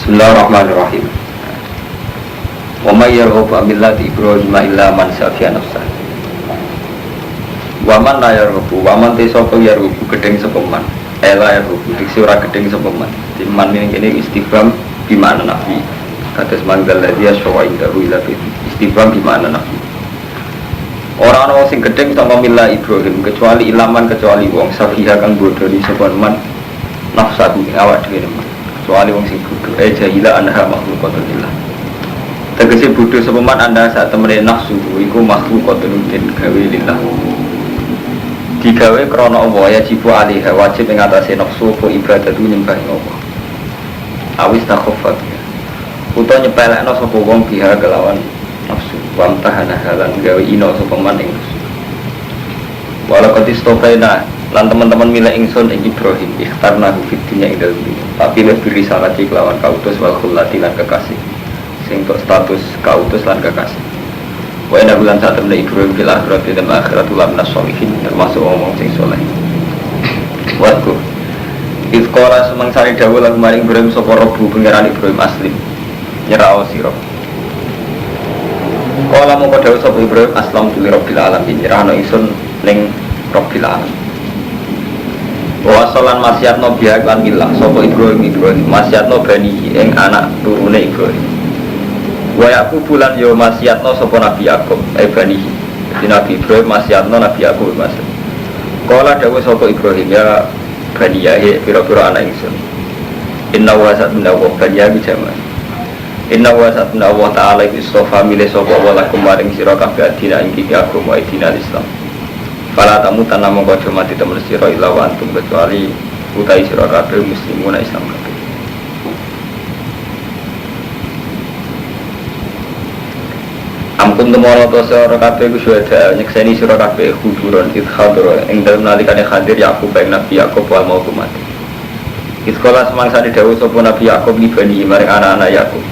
Bismillahirrahmanirrahim. Wa may yarghabu an millati Ibrahim illa man safiya nafsah. Wa man la yarghabu wa man sapa yarghabu gedeng sapa man. Ela yarghabu diksi ora gedeng sapa man. Timan ini istifham bi makna nafi. Kados manggal ladhi aswa indahu ila bi istifham bi makna nafi. Ora ana sing gedeng saka millah Ibrahim kecuali ilaman kecuali wong safiha kang bodoni sapa man nafsa ing awak dhewe man. Kecuali wong sing bodho jahila anha makhluqatulillah. Tegese bodho sapa man anda sak temene nafsu iku makhluqatun gawe lillah. Digawe krana Allah ya jibu alaiha wajib ing atase nafsu apa ibadatu nyembah Allah. Awis takhafat. Utawa nyepelekno sapa wong biha kelawan nafsu. Wa tahana halan gawe ino sapa man ing nafsu. Walau katistofaina lan teman-teman milih ingsun ing Ibrahim ikhtarna fid dunya ing dalem dunya tapi lebih risalati kelawan kautus wal khullati lan kekasih sing untuk status kautus lan kekasih wa inna bulan saat temen Ibrahim fil akhirati dan akhirat ulam nasolihin termasuk omong sing soleh wadku ifqala semangsani dawuh lan maring Ibrahim sapa Rabbu pangeran Ibrahim aslim nyerah sira kala mongko dawuh sapa Ibrahim aslam tu rabbil alamin nyerahno ingsun ning rabbil alamin wasolan masyatno biak lan milah sapa Ibrahim masyatno bani ing anak turune Ibrahim wa Yakub bulan yo masyatno sapa Nabi Yakub bani jadi Nabi Ibrahim masyatno Nabi Yakub mas kala dawuh sapa Ibrahim ya bani yahe pira-pira anak ingsun inna wa satuna wa bani yahe jaman inna wa satuna wa ta'ala istofa milih sapa wa lakum maring sira kabeh dina ing iki agama dina Islam. Fala tamu tanam mengkojo mati temen siro ilawa antum kecuali utai siro kabeh muslimuna Islam kabeh. Ampun temono to siro kabeh ku syuhada nyekseni siro kabeh huduron idkhadro ing dalem nalikane hadir Yakub ing Nabi Yakub wal mau mati. Iskola semangsane dawuh sapa Nabi Yakub li bani maring anak-anak Yakub.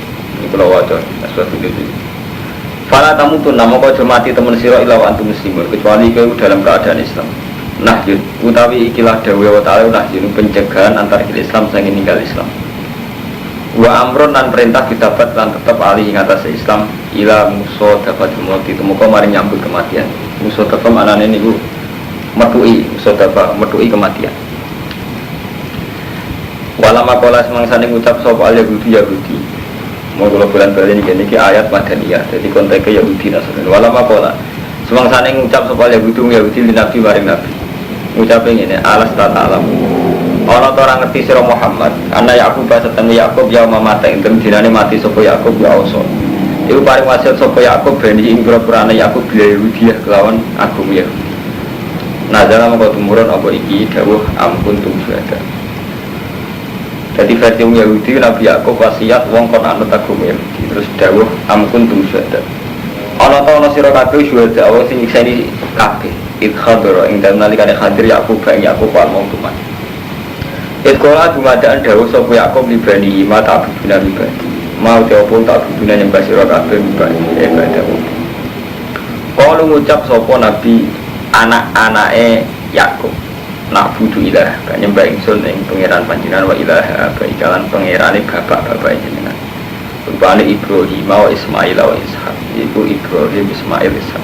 Iku lho waca sesuatu itu. Fala tamu tun namo kau mati temen siro ilaw antum muslimun kecuali kau dalam keadaan Islam. Nah jun utawi ikilah dawuh wa ta'ala nah jun pencegahan antar Islam sang ninggal Islam. Wa amron lan perintah ditabat lan tetap alih ing atase Islam ila muso dapat mati temuka mari nyambut kematian. Muso dapat manane niku metuki muso dapat metuki kematian. Walama kola semangsane ngucap sapa al Yahudi mau kalau bulan balik ini ayat Madaniyah jadi konteksnya Yahudi Nasrani walama pola semangsane ngucap soal Yahudi di Nabi maring Nabi ngucapin ini alas tata alam orang ngerti sira Muhammad anak Yakub basetan Yakub ya mamata indem dinane mati sopo Yakub ya oso itu paling wasiat sopo Yakub bani ing pura-pura anak Yakub bila Yahudiah kelawan agama Yahudi nazala mengko tumurun apa iki dawuh ampun tum syuhada. Jadi versi Yahudi Nabi Yakub wasiat wong kon anut agama Yahudi terus dawuh amkun tum syuhada. Ana ta ana sira kabeh syuhada wong sing nyekseni kabeh idkhadra ing dalem nalikane hadir Yakub bang Yakub wal mautuman. Idkola dumadaan dawuh sapa Yakub libani mata abduna libani. Mau teopun tak abduna nyembah sira kabeh libani ibadah. Kalau ngucap sapa Nabi anak-anake Yakub nak budu ilah, kan nyembah ingsun ing pangeran panjenengan wa ilaha baikalan pangerane bapak-bapak jenengan. Rupane Ibrahim wa Ismail wa Ishak. Iku Ibrahim Ismail Ishak.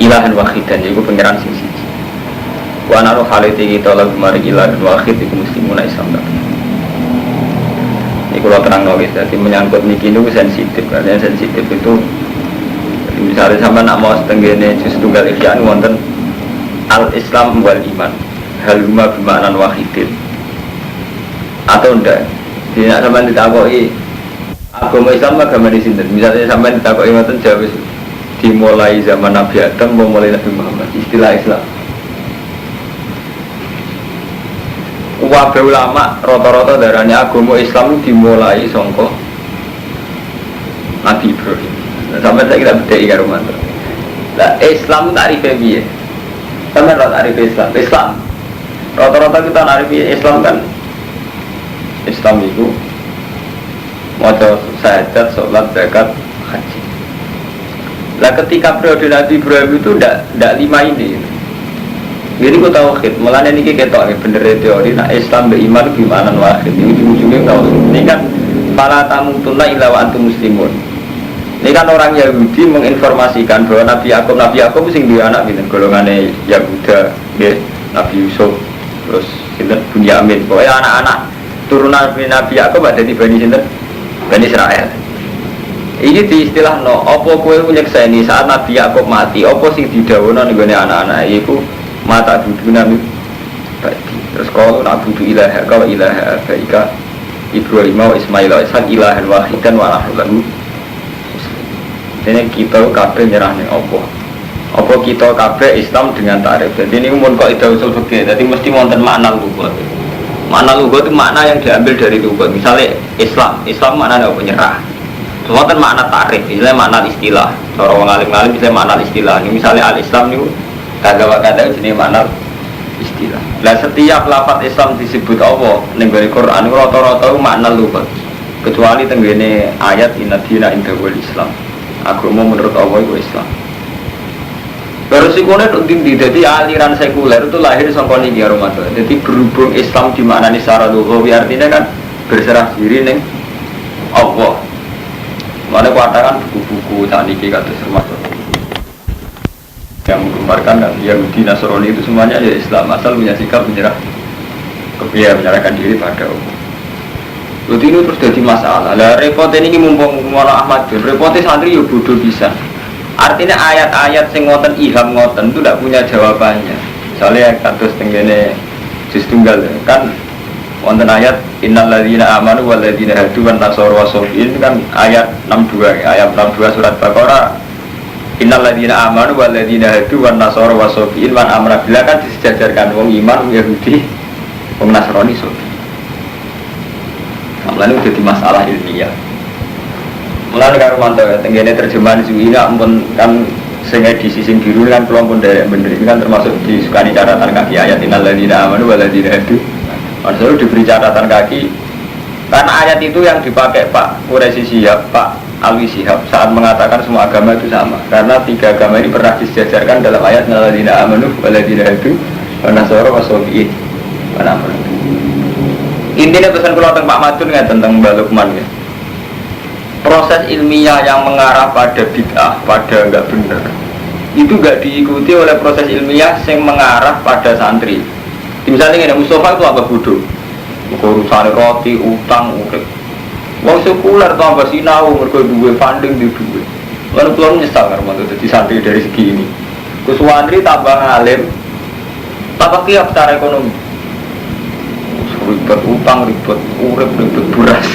Ilahan wahidan iku pangeran sing siji. Wa ana khaliti kita lagu mari ilahan wahid iku muslimuna Islam kabeh. Iku lho terangno wis dadi menyangkut niki niku sensitif, karena sensitif itu misalnya sampean nak mau setenggene juz tunggal ihya wonten al-Islam wal iman haluma bima'nan wahidin atau ndak tidak sampai ditakoki agama Islam agama di sini misalnya sampai ditakoki ngoten jawab dimulai zaman Nabi Adam mulai Nabi Muhammad istilah Islam wabe ulama rata-rata darahnya agama Islam dimulai sangka Nabi Ibrahim sampai saya kita bedai karo mantu lah Islam tarifnya piye sampai rata-rata Islam rata-rata kita narifi Islam kan Islam itu maca syahadat, sholat, zakat, haji. Lah ketika periode Nabi Ibrahim itu tidak lima ini Jadi ku tauhid, mulane niki ketok bener teori nak Islam be iman bimanan wahid. Ini ujung-ujungnya tauhid. Ini kan fala tamutunna illa wa antum muslimun. Ini kan orang Yahudi menginformasikan bahwa Nabi Yakub sing duwe anak gitu, golongane Yahuda, nggih, Nabi Yusuf, terus sinten Bunyamin. Pokoknya anak-anak turunan Nabi Yakub ada di Bani sinten? Bani Israel. Ini di istilah no, apa kowe nyekseni saat Nabi Yakub mati, apa sing didhawuhna ning gone anak-anak iku mata dudu nami baik. Terus kalau nak butuh ilaha kau ilaha baika Ibrahim wa Ismail wa Ishaq ilahan wahidan wa nahnu lahu. Ini kita kabeh nyerah ning Allah. Apa kita kabeh Islam dengan tarif. Jadi ini mun kok ida usul fikih. Jadi mesti wonten makna lughat. Makna lughat itu makna yang diambil dari lughat. Misalnya Islam maknanya apa nyerah. Wonten makna tarif, misalnya makna istilah. Cara wong alim-alim misalnya makna istilah. Ini misalnya al-Islam niku kata-kata jenis makna istilah. Lah setiap lafaz Islam disebut Allah ning Quran rata-rata makna lughat. Kecuali tenggene ayat inna dina indahul Islam. Agama menurut Allah itu Islam. Beresikonya itu tinggi, jadi aliran sekuler itu lahir sangka niki Ramadan. Jadi berhubung Islam dimaknani secara lughawi artinya kan berserah diri ning Allah. Mana katakan buku-buku saat niki kata termasuk yang menggambarkan kan Yahudi Nasrani itu semuanya ya Islam asal punya sikap menyerahkan diri pada Allah. Jadi ini terus jadi masalah. Lah repot ini mumpung Maulana Ahmad bin repotnya santri ya bodoh bisa. Artinya ayat-ayat sing ngoten iham ngoten itu tidak punya jawabannya. Soalnya kados tenggene juz tunggal kan wonten ayat innal ladzina amanu wal ladzina hadu wan nasara wasofiin kan ayat 62 ayat 62 surat Baqarah. Innal ladzina amanu wal ladzina hadu wan nasara wasofiin wan amra billah kan disejajarkan wong iman Yahudi wong Nasrani sofi. Mulane udah di masalah ilmiah. Mulane karo mantau ya, tenggene terjemahan Zuhina ampun kan sing edisi sing biru kan kula pun derek bener ini kan termasuk disukani catatan kaki ayat innal ladzina amanu wal ladzina hadu. Maksudnya diberi catatan kaki karena ayat itu yang dipakai Pak Quraisy Shihab, Pak Alwi Shihab saat mengatakan semua agama itu sama. Karena tiga agama ini pernah disejajarkan dalam ayat innal ladzina amanu wal ladzina hadu wan nasara wasofiin. Intinya pesan keluar tentang Pak Madun ya tentang Mbak Lukman ya. Proses ilmiah yang mengarah pada bid'ah, pada enggak benar, itu enggak diikuti oleh proses ilmiah yang mengarah pada santri. Misalnya ini Mustafa itu apa bodoh? Urusan roti, utang, urip. Wong sekuler itu apa sinau, mereka duwe funding di duwe. Lalu keluar menyesal karena jadi santri dari segi ini. Kuswandri tambah ngalim, tambah kiap secara ekonomi. Ribet utang, ribet urip, ribet buras.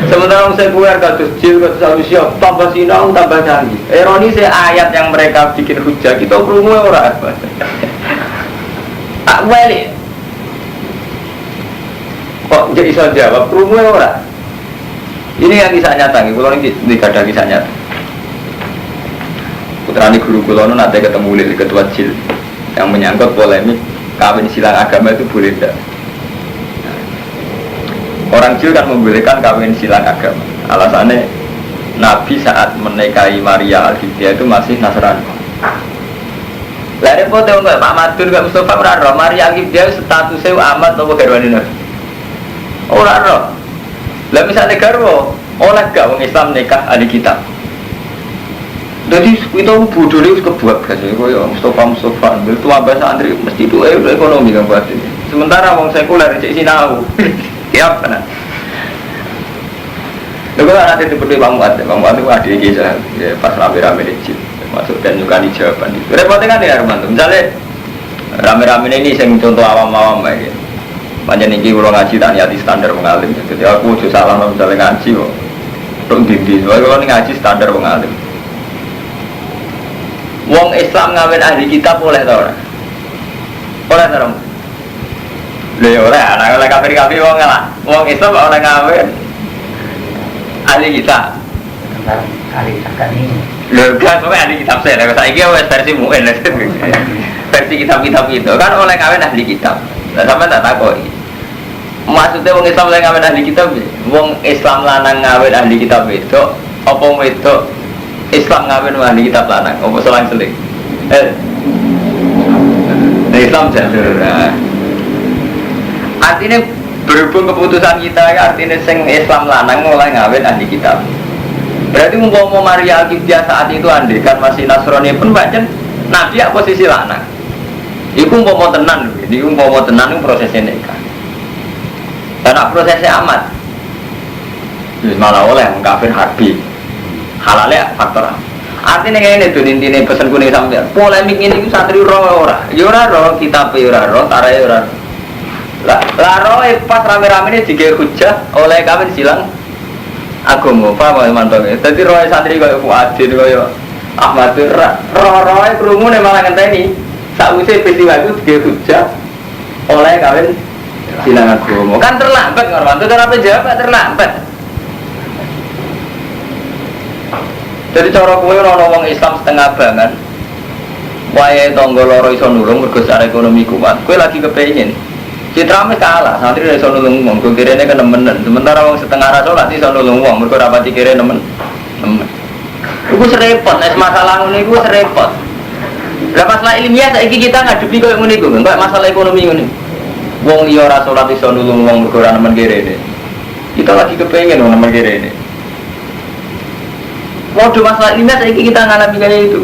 Sementara saya keluar kados jil, kados alusia, tambah sinau, tambah canggih. Ironi ayat yang mereka bikin hujah, kita krungu ora apa. Tak balik. Kok jadi iso jawab krungu ora? Ini yang kisah nyata, kalau ini ada kisah nyata. Putrani guru kula nu nate ketemu oleh ketua jil yang menyangkut polemik kawin silang agama itu boleh tidak? Orang Jil kan membolehkan kawin silang agama. Alasannya Nabi saat menikahi Maria Al-Qibtiyah itu masih Nasrani. Lah repot enggak Pak Madun enggak Mustafa ora roh Maria Al-Qibtiyah statusnya amat apa garwane Nabi. Ora roh. Lah misalnya garwo oleh gak wong Islam nikah ahli kitab. Jadi itu bodoh itu kebuat kasih koyo Mustafa itu abah santri mesti itu ekonomi kan buat ini. Sementara wong sekuler cek sinau. Siap kan? Lalu kan nanti seperti Bang Muat itu ada kisah pas rame-rame di Jil masuk dan juga di jawaban itu. Repotnya kan ya Armando. Misalnya rame-rame ini yang contoh awam-awam kayak banyak nih kalau ngaji tak niati standar mengalim. Jadi aku juga salah misalnya ngaji kok. Tok dindi. Soalnya kalau ngaji standar mengalim. Wong Islam ngawin ahli kitab boleh tau orang? Boleh tau orang? Lha ora ana oleh kafir-kafir wong lah. Wong Islam oleh ngawin ahli kitab. Ahli kitab kan ini. Lho kan kok ahli kitab saya saiki wis versi mu'en. Versi kitab-kitab itu kan oleh ngawin ahli kitab. Lah sampean tak takoki. Maksudnya wong Islam oleh ngawin ahli kitab, wong Islam lanang ngawin ahli kitab itu apa wedok Islam ngawin ahli kitab lanang apa selang-seling? Islam jalur. Artinya berhubung keputusan kita, artinya sing Islam lanang mulai ngawin ahli kitab. Berarti umpama Maria Al-Qibtiyah saat itu andai kan masih Nasrani pun pancen Nabi ya posisi lanang. Iku umpama tenan, ini umpama tenan itu prosesnya nikah. Karena prosesnya amat. Terus malah oleh mengkafir harbi. Halalnya faktor. Artinya kayak ini tuh intinya pesan kuning sampai polemik ini santri ora, yura roh kitab yura roh, tarai yura. Laro pas rame-rame ini juga hujah oleh kami silang agama apa mantongnya. Jadi roh santri kaya Fuadin kaya Ahmad roh kerumun malah ngenteni. Sausé peristiwa itu juga hujah oleh kami silang agama. Kan terlambat ngorban. Itu kenapa jawab terlambat? Jadi cara kowe ora wong Islam setengah banget. Wae tangga loro iso nulung mergo secara ekonomi kuat. Kowe lagi kepengin Citra mes kalah, santri iso nulung wong, kok kirene kan nemen. Sementara wong setengah ra salat iso nulung wong, mergo ora pati kire nemen. Iku serepot, nek masalah ngene iku serepot. Lah masalah ilmiah saiki kita ngadepi koyo ngene iku, kok masalah ekonomi ngene. Wong liya ora salat iso nulung wong mergo ora nemen kirene. Kita lagi kepengin wong nemen kirene. Waduh masalah ilmiah saiki kita ngalami kayak itu.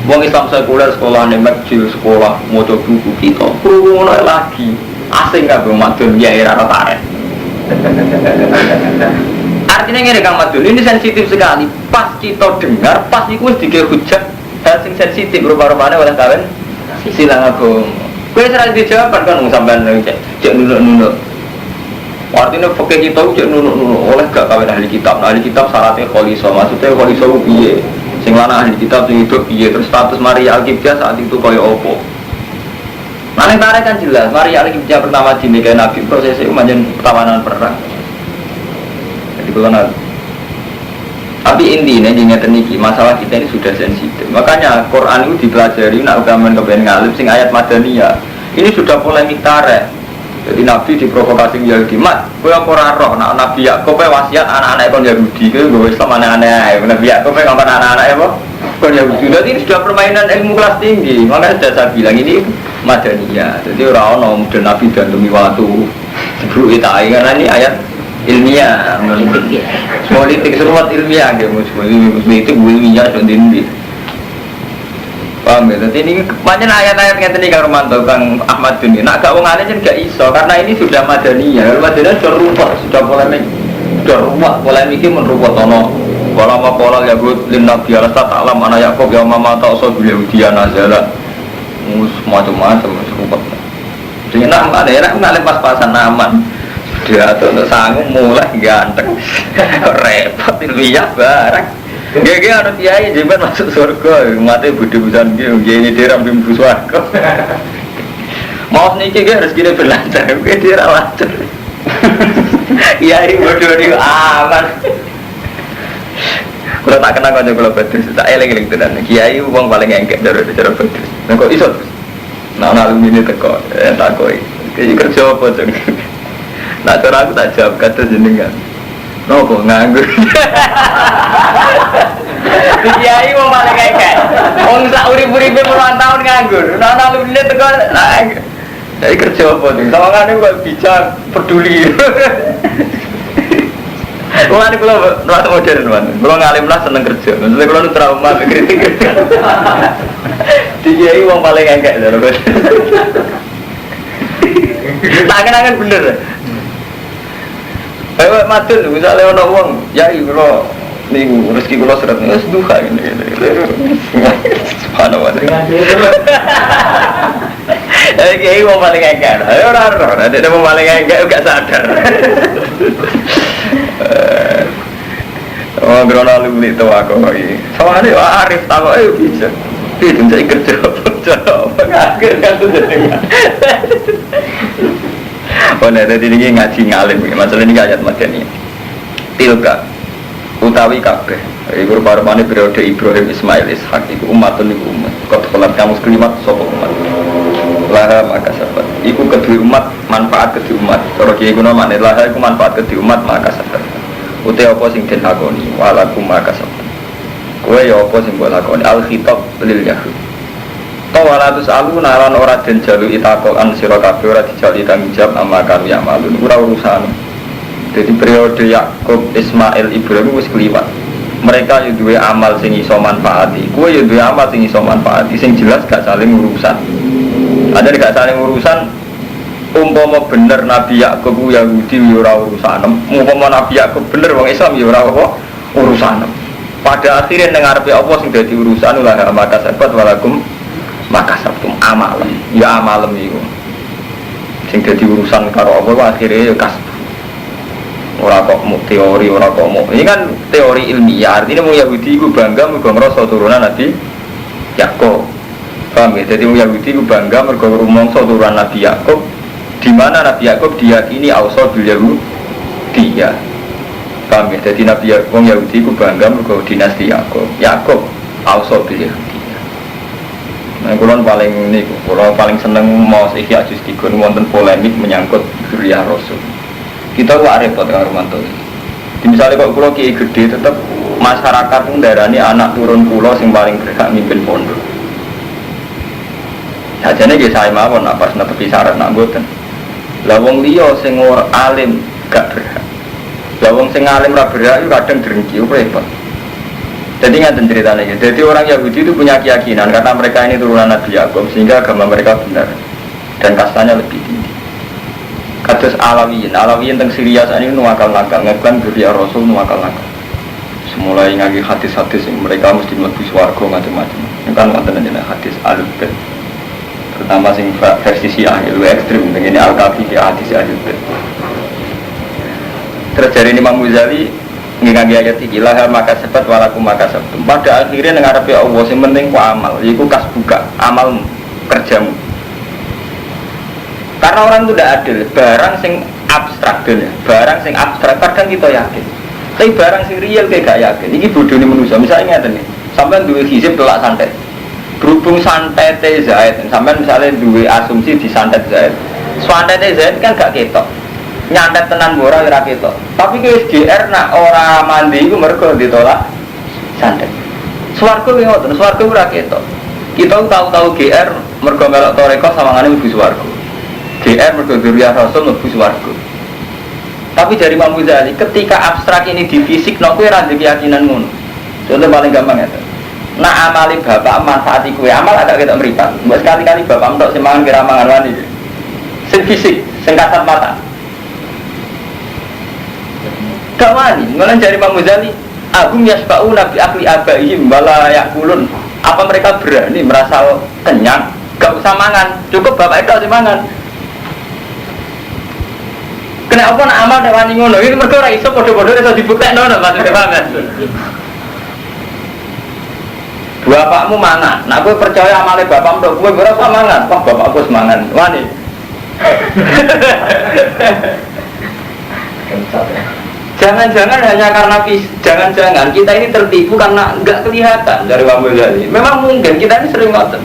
Wong Islam sekuler sekolah ning masjid sekolah maca buku kita krungu lagi. Asing gak Bang Madun ya era tarik. Artinya ngene Kang Madun, ini sensitif sekali. Pas kita dengar, pas iku wis dikira hujah hal sing sensitif rupa-rupane oleh kalian silang agama. Kowe ora dijawab kan sampean cek nunuk-nunuk. Artinya fikih kita cek nunuk-nunuk oleh gak kawin ahli kitab. Nah, ahli kitab syaratnya kholiso, maksudnya kholiso piye? Sing lanang ahli kitab sing hidup piye? Terus status Maria Al-Qibtiyah saat itu kaya apa? Maling tarik kan jelas, Maria Al-Qibtiyah pertama dinikahi Nabi, prosesnya umajan pertawanan perang. Jadi kalau tapi intinya ingatan niki, masalah kita ini sudah sensitif. Makanya Quran itu dipelajari, nak ugaman kepengen ngalim, sing ayat Madaniyah. Ini sudah polemik tarik. Jadi Nabi diprovokasi Yahudi, mat, gue ora roh, nak Nabi Yakub wasiat anak-anak kon Yahudi, gue Islam aneh-aneh, Nabi Yakub ngomong anak-anak apa? Kon Yahudi. Jadi ini sudah permainan ilmu kelas tinggi, makanya sudah saya bilang ini Madaniyah. Jadi orang muda Nabi dan demi waktu sebelum kita karena ini ayat ilmiah, politik seruat ilmiah, gitu, politik ilmiah sendiri. Paham ya? Jadi ini banyak ayat-ayat yang tadi Kang Romanto, Kang Ahmad Duni. Nak gak wong alim kan gak iso, karena ini sudah Madaniyah. Madaniyah sudah ruwet, sudah polemik, sudah ruwet. Polemik ini meruwet tono. Kalau mau pola ya gue lina biasa tak alam anak Yakob yang mama tak usah beliau dia nazala, macam-macam ruwet. Jadi nak ada enak ngalim pas-pasan aman. Sudah tuh untuk sanggup mulai ganteng, repot ilmiah barang. Gege ada kiai jembat masuk surga, mati budi-budian gini dia ramping buswarga. Mau niki gak harus gini berlancar, gini dia lancar. Kiai bodoh dia aman. Kalau tak kenal kau kalau betul, tak eleng-eleng tu dan kiai uang paling engkek dari cara betul. Nah kau isot, nah alumni teko, tak kau, kiai kerja apa ceng? Nah cara aku tak jawab kata jenengan. Nopo nganggur. Kiai mau malah kayak wong sak urip-uripe puluhan tahun nganggur. Nah alumni teko dari kerja apa tuh? Sawangane kok bijak peduli. Wong kula nuwat modern wan. Kula ngalim lah seneng kerja. Maksudnya kula nu trauma kritik. Kiai wong paling engkek lho. Tak bener. Ayo matun, misalnya ada uang, ya kalau niku rezeki kalau seret nih, duha ini, subhanallah. Kiai mau paling enggak, ayo raro, ada mau paling enggak, enggak sadar. Oh, berolah lu beli tahu aku lagi. Soalnya Arif tahu, ayo bisa, itu jadi kerja, apa ngakir kan tuh jadi. Oh, nah, tadi ini ngaji ngalim, masalah ini ayat Madaniyah. Tilka, utawi kabeh. Iku rupa-rupane periode Ibrahim, Ismail, Ishak, iku umatun iku umat. Kau telat kamu sekelimat, sopo umat. Laha maka sabat. Iku kedua umat, manfaat kedua umat. Kalau kiai guna mana, laha iku manfaat kedua umat, maka sabat. Utai apa sing den lakoni, walakum maka sabat. Kowe ya apa sing mbok lakoni, al-khitab lil yahud. Tawalatus alu nalan ora den jalu itakokan sira kabeh ora dijali tanggung jawab ama karo ya malun ora urusan. Jadi periode Yakub, Ismail, Ibrahim wis kliwat. Mereka yo duwe amal sing iso manfaati. Kowe yo duwe amal sing iso manfaati sing jelas gak saling urusan. Ada gak saling urusan umpama bener Nabi Yakub Yahudi yo ora urusan. Umpama Nabi Yakub bener wong Islam yo ora apa urusan. Pada akhirnya ning ngarepe apa sing dadi urusan ulah maka sabat walakum maka sabtum amalem. Ya amalem iku. Sing dadi urusan karo apa akhirnya yo kas. Ora kok mau teori, ora kok mau. Ini kan teori ilmiah. Artinya mau Yahudi iku bangga mergo ngrasa turunan Nabi Yakub. Paham ya? Jadi orang Yahudi itu bangga mergo rumangsa turunan Nabi Yakub, di mana Nabi Yakub diyakini ausa bil Yahudi ya. Paham ya? Jadi Nabi Yakub Yahudi itu bangga mergo dinasti Yakub. Yakub ausa bil Yahudi. Nah, kulon paling seneng mau Ihya Juz 3 wonten polemik menyangkut dzurriyyah Rasul. Kita kok repot karo Romanto. Di misalnya kok kula kiai gede tetep masyarakat ndarani anak turun kula sing paling berhak mimpin pondok. Sajane nggih sae mawon apa netepi syarat nak mboten. Lah wong liya sing ora alim gak berhak. Lah wong sing alim ra berhak iku kadang drengki repot. Jadi ngaten ceritanya ya. Jadi orang Yahudi itu punya keyakinan karena mereka ini turunan Nabi Yakub sehingga agama mereka benar dan kastanya lebih tinggi. Kados Alawiyin teng Syria saat ini nuwakal-nakal ngeklaim dzurriyyah Rasul nuwakal-nakal. Semulai ngaji hadis-hadis yang mereka mesti mlebu swarga macam-macam. Ini kan wonten jenenge hadis Al-Bait. Terutama sing versi Syiah itu ekstrim begini Al-Kafi fi hadis Al-Bait. Terjadi Imam Ghazali ngangge ayat iki lah maka sebat walakum maka sabtum. Pada akhirnya nang ngarepe Allah sing penting ku amal, yaiku kasbuka, amalmu, kerjamu. Karena orang itu tidak adil, barang sing abstrak ya, barang sing abstrak kadang kita yakin. Tapi barang sing real kayak gak yakin. Ini bodohnya manusia. Misalnya ngeten nih, sampean duwe hizib tolak santet. Berhubung santet Zaid, sampean misalnya duwe asumsi di santet Zaid. Santet Zaid kan gak ketok. Nyantet tenan ora ora ketok. Tapi ke SGR nak ora mandi iku mergo ditolak santet. Swarga ki ngoten, swarga ora ketok. Kita tahu-tahu GR mergo melok toreko sawangane mlebu swarga. GR mergo dzurriyyah Rasul mlebu swarga. Tapi dari Imam Ghazali ketika abstrak ini di fisik nek kowe ra ndek keyakinan ngono. Contoh paling gampang ya. Nak amali bapak manfaati kowe amal agak ketok mripat. Mbok sekali-kali bapak entuk sing mangan kira mangan wani. Sing fisik, sing kasat mata. Kawani, ngono dari Imam Ghazali, agum yasba'u nabi akli abaihim wala yakulun. Apa mereka berani merasa kenyang? Gak usah mangan, cukup bapak itu harus mangan. Kenapa nak amal nek wani ngono? Iki mergo ora iso padha-padha iso dibuktekno lho maksudnya paham ya. Bapakmu mangan, nak kowe percaya amale bapakmu tok kowe ora usah mangan. Wah, bapakku wis mangan. Wani. Jangan-jangan hanya karena jangan-jangan kita ini tertipu karena enggak kelihatan dari Imam Ghazali. Memang mungkin kita ini sering ngoten.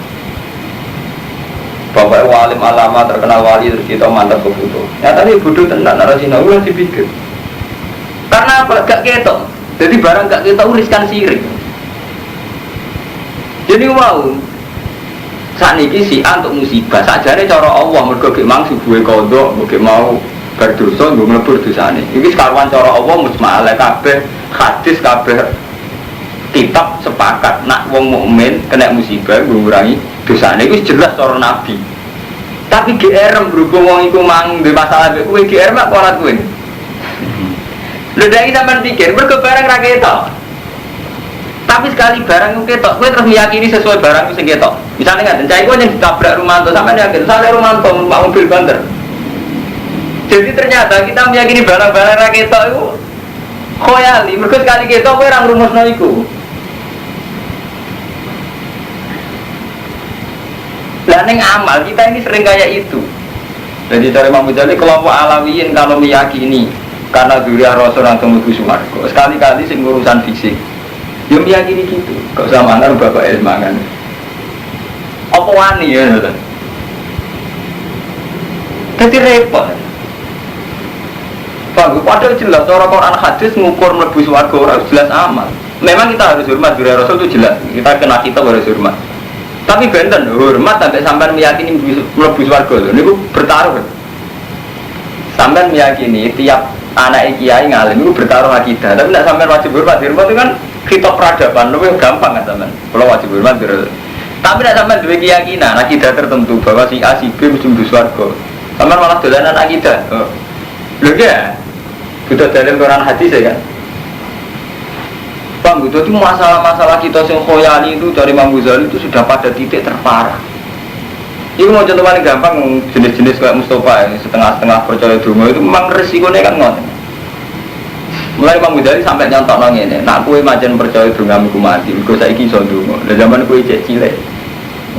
Bapak walim alama terkenal wali terus kita mantap ke foto. Nyata ini bodoh tenan narasina ulah dipikir. Karena apa? Gak ketok. Jadi barang gak ketok riskan sirik. Jadi wow. Saat ini si untuk musibah. Sajane cara Allah mergo ge mangsu buwe kodok, mergo mau berdosa nggo mlebur dosane. Iki sekaruan cara Allah mujma'al kabeh hadis kabeh kitab sepakat nak wong mukmin kena musibah ngurangi dosane iku jelas cara Nabi. Tapi GR berhubung wong iku mang duwe masalah mek kowe GR mak kuat kowe. Lha nek sampean pikir mergo barang ra ketok. Tapi sekali barang itu ketok, kowe terus meyakini sesuai barang itu sing ketok. Misalnya ngaten, cah iku yang ditabrak Rumanto sampean yakin sale Rumanto numpak mobil banter. Jadi ternyata kita meyakini barang-barang ra ketok itu khoyali, mergo sekali ketok kowe ora ngrumusno iku. Lah ning amal kita ini sering kayak itu. Jadi dari Imam Ghazali kelompok Alawiyin kalau meyakini karena dzurriyyah Rasul langsung mlebu swarga. Sekali-kali sing urusan fisik. Yo meyakini gitu. Kok samangan bapak mangan. Apa wani ya ngoten. Dadi repot. Padahal jelas cara Quran hadis ngukur mlebu swarga ora jelas amal. Memang kita harus hormat dzurriyyah Rasul itu jelas. Kita kena kita harus hormat. Tapi benten hormat sampai sampean meyakini mlebu swarga lho niku bertaruh. Sampean meyakini tiap anak kiai ngalim niku bertaruh akidah, tapi nek sampean wajib hormat itu kan kitab peradaban lebih gampang kan sampean. Kalau wajib hormat tapi nek sampean duwe keyakinan akidah tertentu bahwa si A si B mesti mlebu swarga. Sampean malah dolanan akidah. Lho ya. Sudah dalam Quran hadis ya kan. Bang, itu masalah-masalah kita yang khoyali itu dari Imam Ghazali itu sudah pada titik terparah. Ini mau contoh paling gampang jenis-jenis kayak Mustafa ini setengah-setengah percaya dungo itu memang resikonya kan ngoten. Mulai Imam Ghazali sampai nyontok nang ngene, nak kowe majen percaya dungamu mati, mergo saiki iso ndonga. Lah zaman kowe cek cilik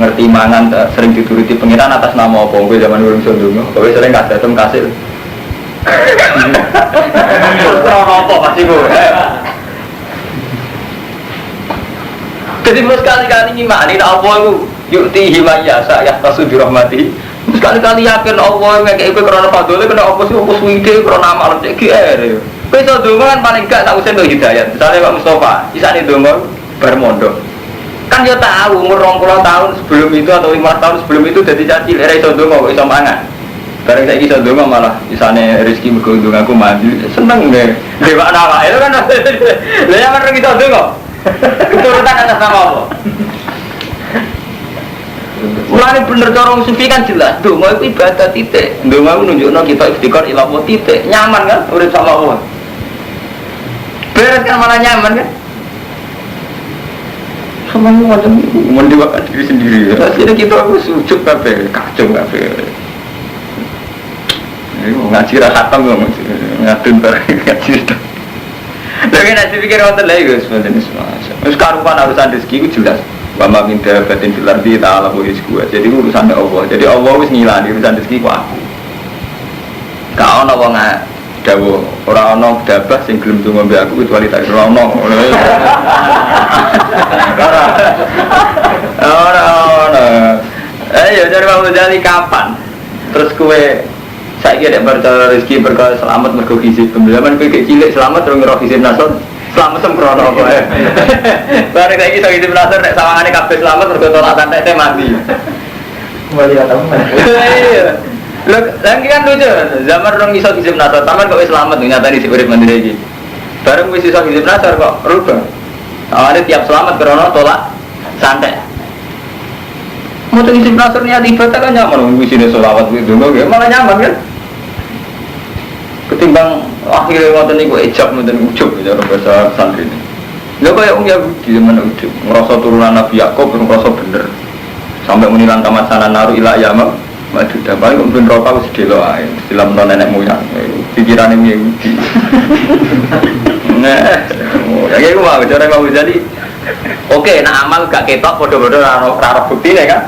ngerti mangan sering dituruti pengiran atas nama apa kowe zaman urung iso ndonga, kowe sering kadhatem kasil. Ora apa pasti kowe. Jadi sekali-kali ngimani Allah itu yukti himayasa ya tasu dirahmati. Sekali-kali yakin Allah ngekek kowe krana fadhole kena apa sih apa suwide krana amal cek GR. Kowe iso ndonga kan paling gak tak usah ndok hidayat. Misale Pak Mustofa, isane ndonga bar mondok. Kan yo tahu umur 20 tahun sebelum itu atau 5 tahun sebelum itu dadi caci ora iso ndonga kok iso mangan. Bareng saiki iso ndonga malah isane rezeki mergo ndongaku mandi. Seneng nggih. Dewa awake kan. Lah ya kan iso ndonga. Keturutan atas nama apa? Mulane bener cara sufi kan jelas, donga itu ibadah titik. Donga itu nunjukno kita istiqor ila Allah titik. Nyaman kan urip sama Allah. Beres kan malah nyaman kan? Sama macam mendewakan diri sendiri. Rasanya kita harus sujud kabeh, kacau kabeh. Ini ngaji ra khatam kok ngadun bareng ngaji. Lagi nanti pikir wonten lha iku sebenarnya semua. Wis karupan urusan rezeki itu jelas. Wa ma min dabatin fil ardi ta'ala wa rizquha. Jadi urusannya Allah. Jadi Allah wis ngilani urusan rezeki ku aku. Ka ono wong dawuh ora ono dabah sing gelem donga mbek aku kecuali tak ora ono. Ora. Ya jare mau jali kapan? Terus kowe saiki nek percaya rezeki perkara selamat mergo hisib pembelaman kowe cilik selamat terus ngira hisib nasor selamat sempurna apa ya bareng saiki iso hisib nasor nek sawangane kabeh selamat mergo tolak santet mati kembali atau iya lho lagi kan lucu zaman rong iso hisib nasor taman kok wis selamat nyatani si urip mandiri iki bareng wis iso hisib nasor kok rubah awalnya tiap selamat karena tolak santet mau hisib nasor niat ibadah kan nyaman wis ini sholawat itu malah nyaman kan ketimbang akhirnya ngoten niku ijab ngoten ujub cara bahasa santri ini. Lha kaya wong Yahudi zaman ujub, ngrasa turunan Nabi Yakub ngrasa bener. Sampai menilang kamasanan naru ila yama, maju dapat kok ben rokok wis delok ae, silam nenek moyang. Pikirane Yahudi. Nah, ya iku wae cara mau jadi. Oke, nah amal gak ketok padha-padha ora buktine kan.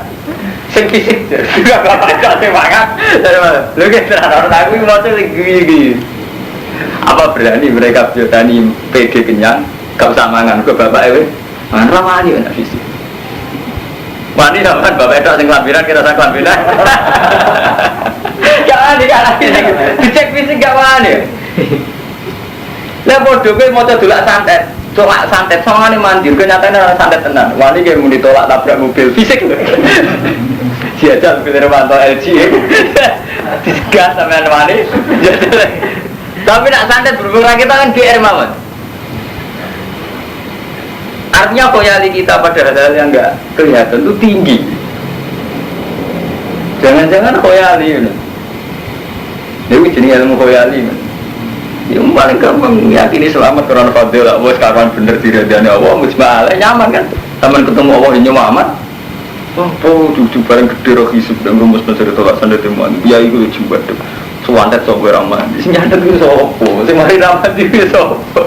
Sing fisik juga gak semangat dari mana? Lu kira orang aku mau tuh gini. Apa berani mereka berani PD kenyang, gak usah mangan ke bapak ewe, mangan ramani kan fisik. Wani kan bapak itu sing lampiran kita sak lampiran. Jangan dikalahin, dicek fisik gak wani. Lah bodoh kowe mau dolak santet. Tolak santet sama nih mandir, kenyataannya orang santet tenan. Wani kayak mau ditolak tabrak mobil fisik loh. Jajal pilih Romanto LG, disegat sama Wani. Tapi nak santet berhubungan kita kan GR mawon. Artinya khoyali kita pada hal-hal yang enggak kelihatan itu tinggi. Jangan-jangan khoyali ini. Ini jenis ilmu khoyali. Yang paling gampang meyakini selamat karena fadil Allah sekarang bener diridani Allah mujmalah nyaman kan teman ketemu Allah ini nyaman oh jujur bareng gede roh hisub dan rumus mencari tolak sandet teman dia itu jumbat sewantet sopa ramah senyatet itu sopa semari ramah itu sopa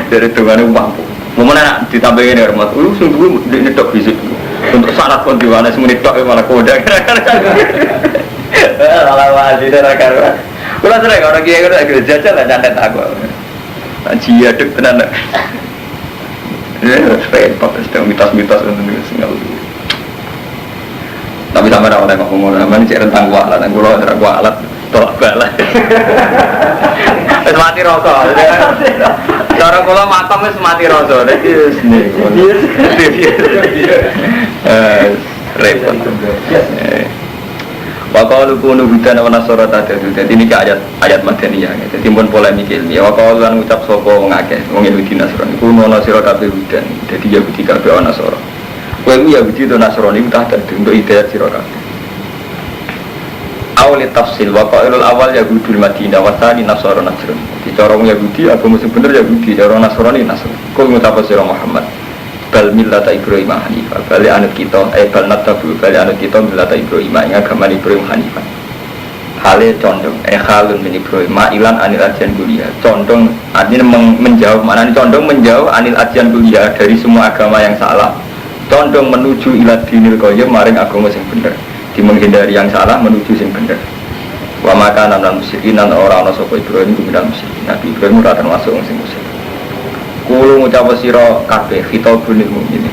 dari dengan mampu mana ditambahin ya rahmat sungguh dia netok hisub untuk syarat pun dimana semenit tok malah koda malah wajib dan akar kalau sering orang kaya itu agak jajal lah nyantet aku Jia dek tenan ya repot sedang mitos-mitos tapi sama orang ngomong namanya cek rentang kualat dan kulau antara kualat tolak bala mati rosok cara kulau matam mati rosok repot. Waqalu kunu hudan wa nasara tadadu. Dadi niki ayat madaniyah. Dadi pun polemik ilmiah. Waqalu lan ucap sapa wong akeh wong Yahudi Nasrani. Kuno ana sira kabeh hudan. Dadi Yahudi kabeh ana Nasara. Kowe ku Yahudi to Nasrani utah dadi untuk hidayat sira kabeh. Awal tafsil waqailul awal Yahudul Madinah wa tsani Nasara Najran. Di cara Yahudi agama sing bener Yahudi, cara Nasrani Nasrani. Kowe ngucap sira Muhammad bal millata Ibrahim hanifah bali anut kita bal natabu bali anut kita millata Ibrahim ing agama Ibrahim hanifah hale condong halun min Ibrahim ilan anil ajian kuliah condong artinya menjauh maknanya condong menjauh anil ajian kuliah dari semua agama yang salah condong menuju ila dinil qayyim maring agama sing bener di menghindari yang salah menuju sing bener wa makanan lan musyrikin lan ora ana sapa Ibrahim kuminal musyrikin Nabi Ibrahim ora termasuk wong sing musyrik. Kulo ngucap sira kabeh khitabul mukminin.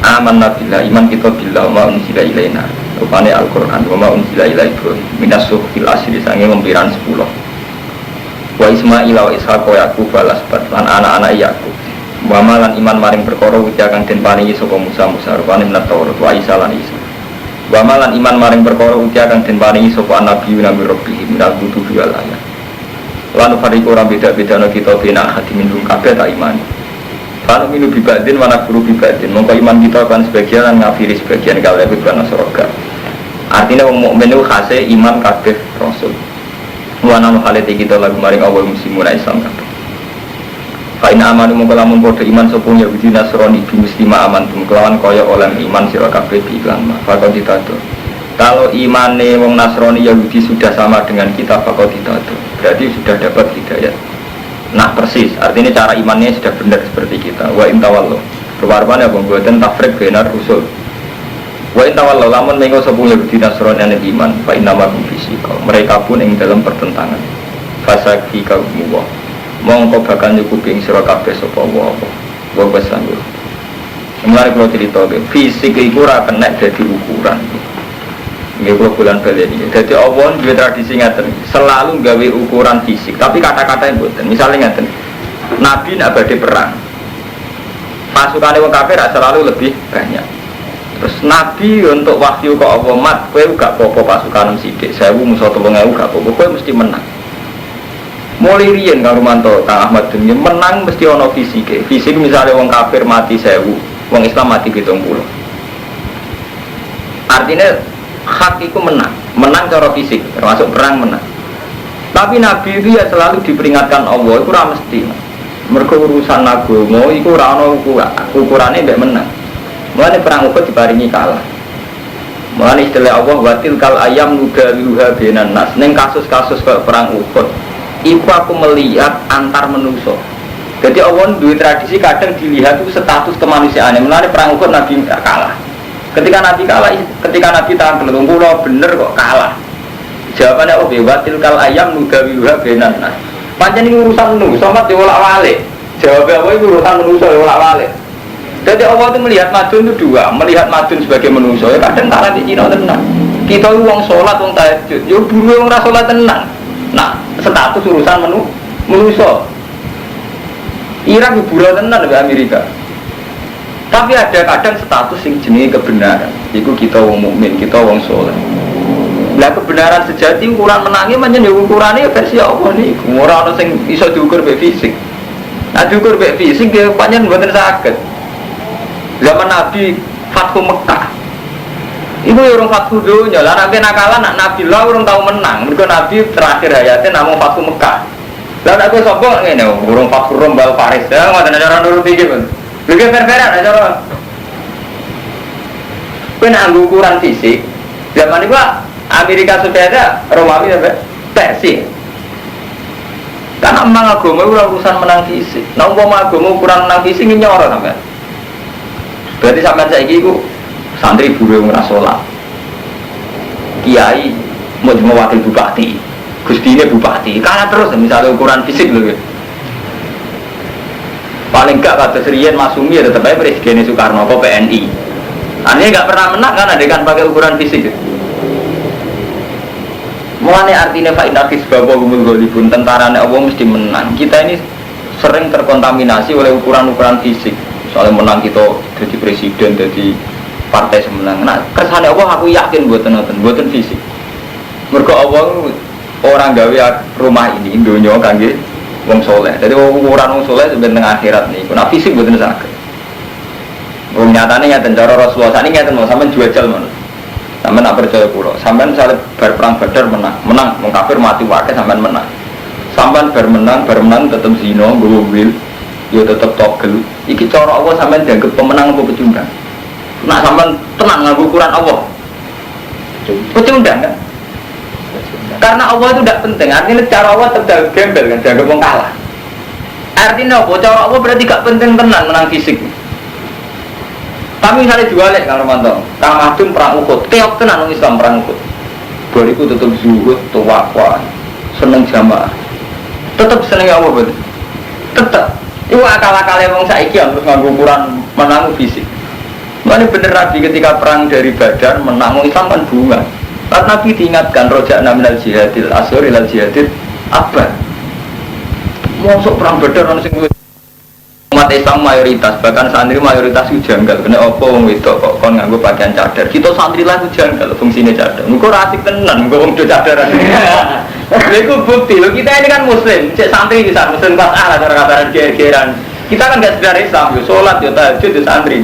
Amanna billah iman kita billah wa unzila ilaina. Rupane Al-Qur'an wa ma unzila ila Ibrahim minasuh fil asri sange mempiran 10. Wa Ismail wa Ishaq wa Yaqub balasbat lan anak-anak Yaqub. Wa malan iman maring perkara uti akan den paringi saka Musa rupane menat Taurat wa Isa lan Isa. Wa malan iman maring perkara uti akan den paringi saka nabi nabi rabbih minal kutubi wal ayat. Lalu fariku orang beda-beda no kita bina hati minum kabeh tak iman. Lalu minum bibadin mana guru bibadin. Mongko iman kita akan sebagian ngafiri sebagian kalau itu karena soroga. Artinya orang mukmin itu khasnya iman kabeh rasul. Wana halati kita lagu maring awal muslimun Islam kabeh. Faina amanu mongko lamun padha iman sopung Yahudi Nasrani bi muslima amantum kelawan kaya oleh iman sira kabeh bilan. Fakon ditado. Kalau imane wong Nasrani Yahudi sudah sama dengan kita bakal tidak berarti sudah dapat hidayat. Nah persis, artinya cara imannya sudah benar seperti kita. Wa intawallo, rupa-rupanya pembuatan tafrik benar usul. Wa intawallo, lamun mengo sepuluh Yahudi Nasrani yang iman, fa innamakum fisikal. Mereka pun yang dalam pertentangan. Fasaki kaumuwa, mongko bakal nyukuping sira kabeh sapa apa. Wa basanul. Mulai kalau cerita fisik itu ora kena jadi ukuran. Nggih kula bulan bali iki. Dadi Allah duwe tradisi ngaten, selalu gawe ukuran fisik, tapi kata-kata yang mboten. Misale ngaten. Nabi nak badhe perang. Pasukane wong kafir selalu lebih banyak. Terus Nabi untuk wahyu ke Allah mat, kowe gak apa-apa pasukan sithik, 1000 musuh 3000 gak apa-apa, kowe mesti menang. Mulai riyen karo manto Kang Ahmad Dunya menang mesti ana fisike. Fisik misale wong kafir mati 1000, wong Islam mati 70. Artinya hak itu menang cara fisik, termasuk perang menang. Tapi Nabi itu ya selalu diperingatkan Allah, itu ora mesti. Mergo urusan agama iku ora ana ukurane mbek menang. Mulane perang Uhud diparingi kalah. Mulane istilah Allah watil kal ayam nudawiluha bainan nas. Ning kasus-kasus kayak perang Uhud, iku aku melihat antar manusa. Jadi Allah duwe tradisi kadang dilihat itu status kemanusiaane. Mulane perang Uhud Nabi kalah. Ketika Nabi kalah, ketika Nabi tahan belum bener kok kalah. Jawabannya oh bewatil kal ayam nudawiluha benan nas. Pancen ini urusan nu, somat diolak-walik. Jawabnya apa itu urusan manusia diolak-walik. Jadi Allah itu melihat madun itu dua, melihat madun sebagai manusia. Ya kadang tanah di Cina tenang. Kita uang sholat, uang tahajud, ya dulu orang sholat tenang. Nah, status urusan manusia. Irak hiburan tenang di Amerika. Tapi ada kadang status yang jenis kebenaran. Itu kita wong mukmin, kita wong soleh. Lah kebenaran sejati ukuran menangi manjen ya ukurannya versi apa nih? Ora ono sing iso diukur mek fisik. Nah diukur mek fisik dia panjen mboten saged. Zaman Nabi Fathu Mekah. Iku ya urung Fathu dunya. Lah nek nakalan nak Nabi lah urung tau menang. Mergo Nabi terakhir hayatnya namung Fathu Mekah. Lah nek kowe sapa ngene urung Fathu Rom bal Faris. Ya ngoten cara nurut iki, Bang. Lagi fair-fairan aja orang. Kena ukuran fisik. Zaman itu Amerika sudah ada Romawi apa? Persia. Karena memang agama urusan menang fisik. Nah umpama agama ukuran menang fisik ini nyorot sampai. Berarti sampai saya itu santri buru ngerasolat. Kiai mau wakil bupati, gusti ini bupati. Karena terus misalnya ukuran fisik loh. Paling enggak kata Serian Masumi ya tetap aja Presiden Soekarno atau PNI. Artinya enggak pernah menang kan adegan pakai ukuran fisik. Mulanya artinya fa'inakis bahwa gumul golibun tentaranya Allah mesti menang. Kita ini sering terkontaminasi oleh ukuran-ukuran fisik. Soalnya menang kita jadi presiden, jadi partai semenang. Nah, kersane Allah aku yakin mboten fisik. Mergo Allah orang gawe rumah ini donya kangge wong soleh. Jadi ukuran wong soleh sebenarnya akhirat nih. Nah fisik mboten saged. Wong nyatane ngaten cara Rasulullah sakniki ngaten mau sampean jual mon. Sampean nak percaya kula. Sampean misalnya bar perang Badar menang wong kafir mati wae sampean menang. Sampean bar menang tetep zina, nggowo wil, ya tetep togel. Iki cara Allah sampean dianggap pemenang apa pecundang? Nak sampean tenang nganggo ukuran Allah. Pecundang kan? Karena Allah itu tidak penting, artinya cara Allah tetap gembel kan, dianggap wong kalah. Artinya apa? Cara Allah berarti gak penting tenan menang fisik. Tapi misalnya diwalik Kang Romanto, Kang Madun perang Uhud, keok tenan orang Islam perang Uhud. Bariku tetap zuhud, tawakal, seneng jamaah. Tetap seneng Allah betul. Tetap. Itu akal-akalnya wong saiki terus nganggo ukuran menang fisik. Mana bener Nabi ketika perang dari Badar menang wong Islam kan bunga. Karena Nabi diingatkan rojak minal jihadil asghar ilal jihadil akbar. Masuk perang Badar ono sing umat Islam mayoritas, bahkan santri mayoritas itu janggal. Kena apa wong wedok kok kon nganggo pakaian cadar. Kita santri lah itu janggal fungsine cadar. Engko ra asik tenan engko wong do cadaran. Lha iku bukti lho kita ini kan muslim, cek santri bisa muslim kelas A lah cara kabaran geger-gegeran. Kita kan enggak sekedar Islam, yo salat yo tahajud yo santri.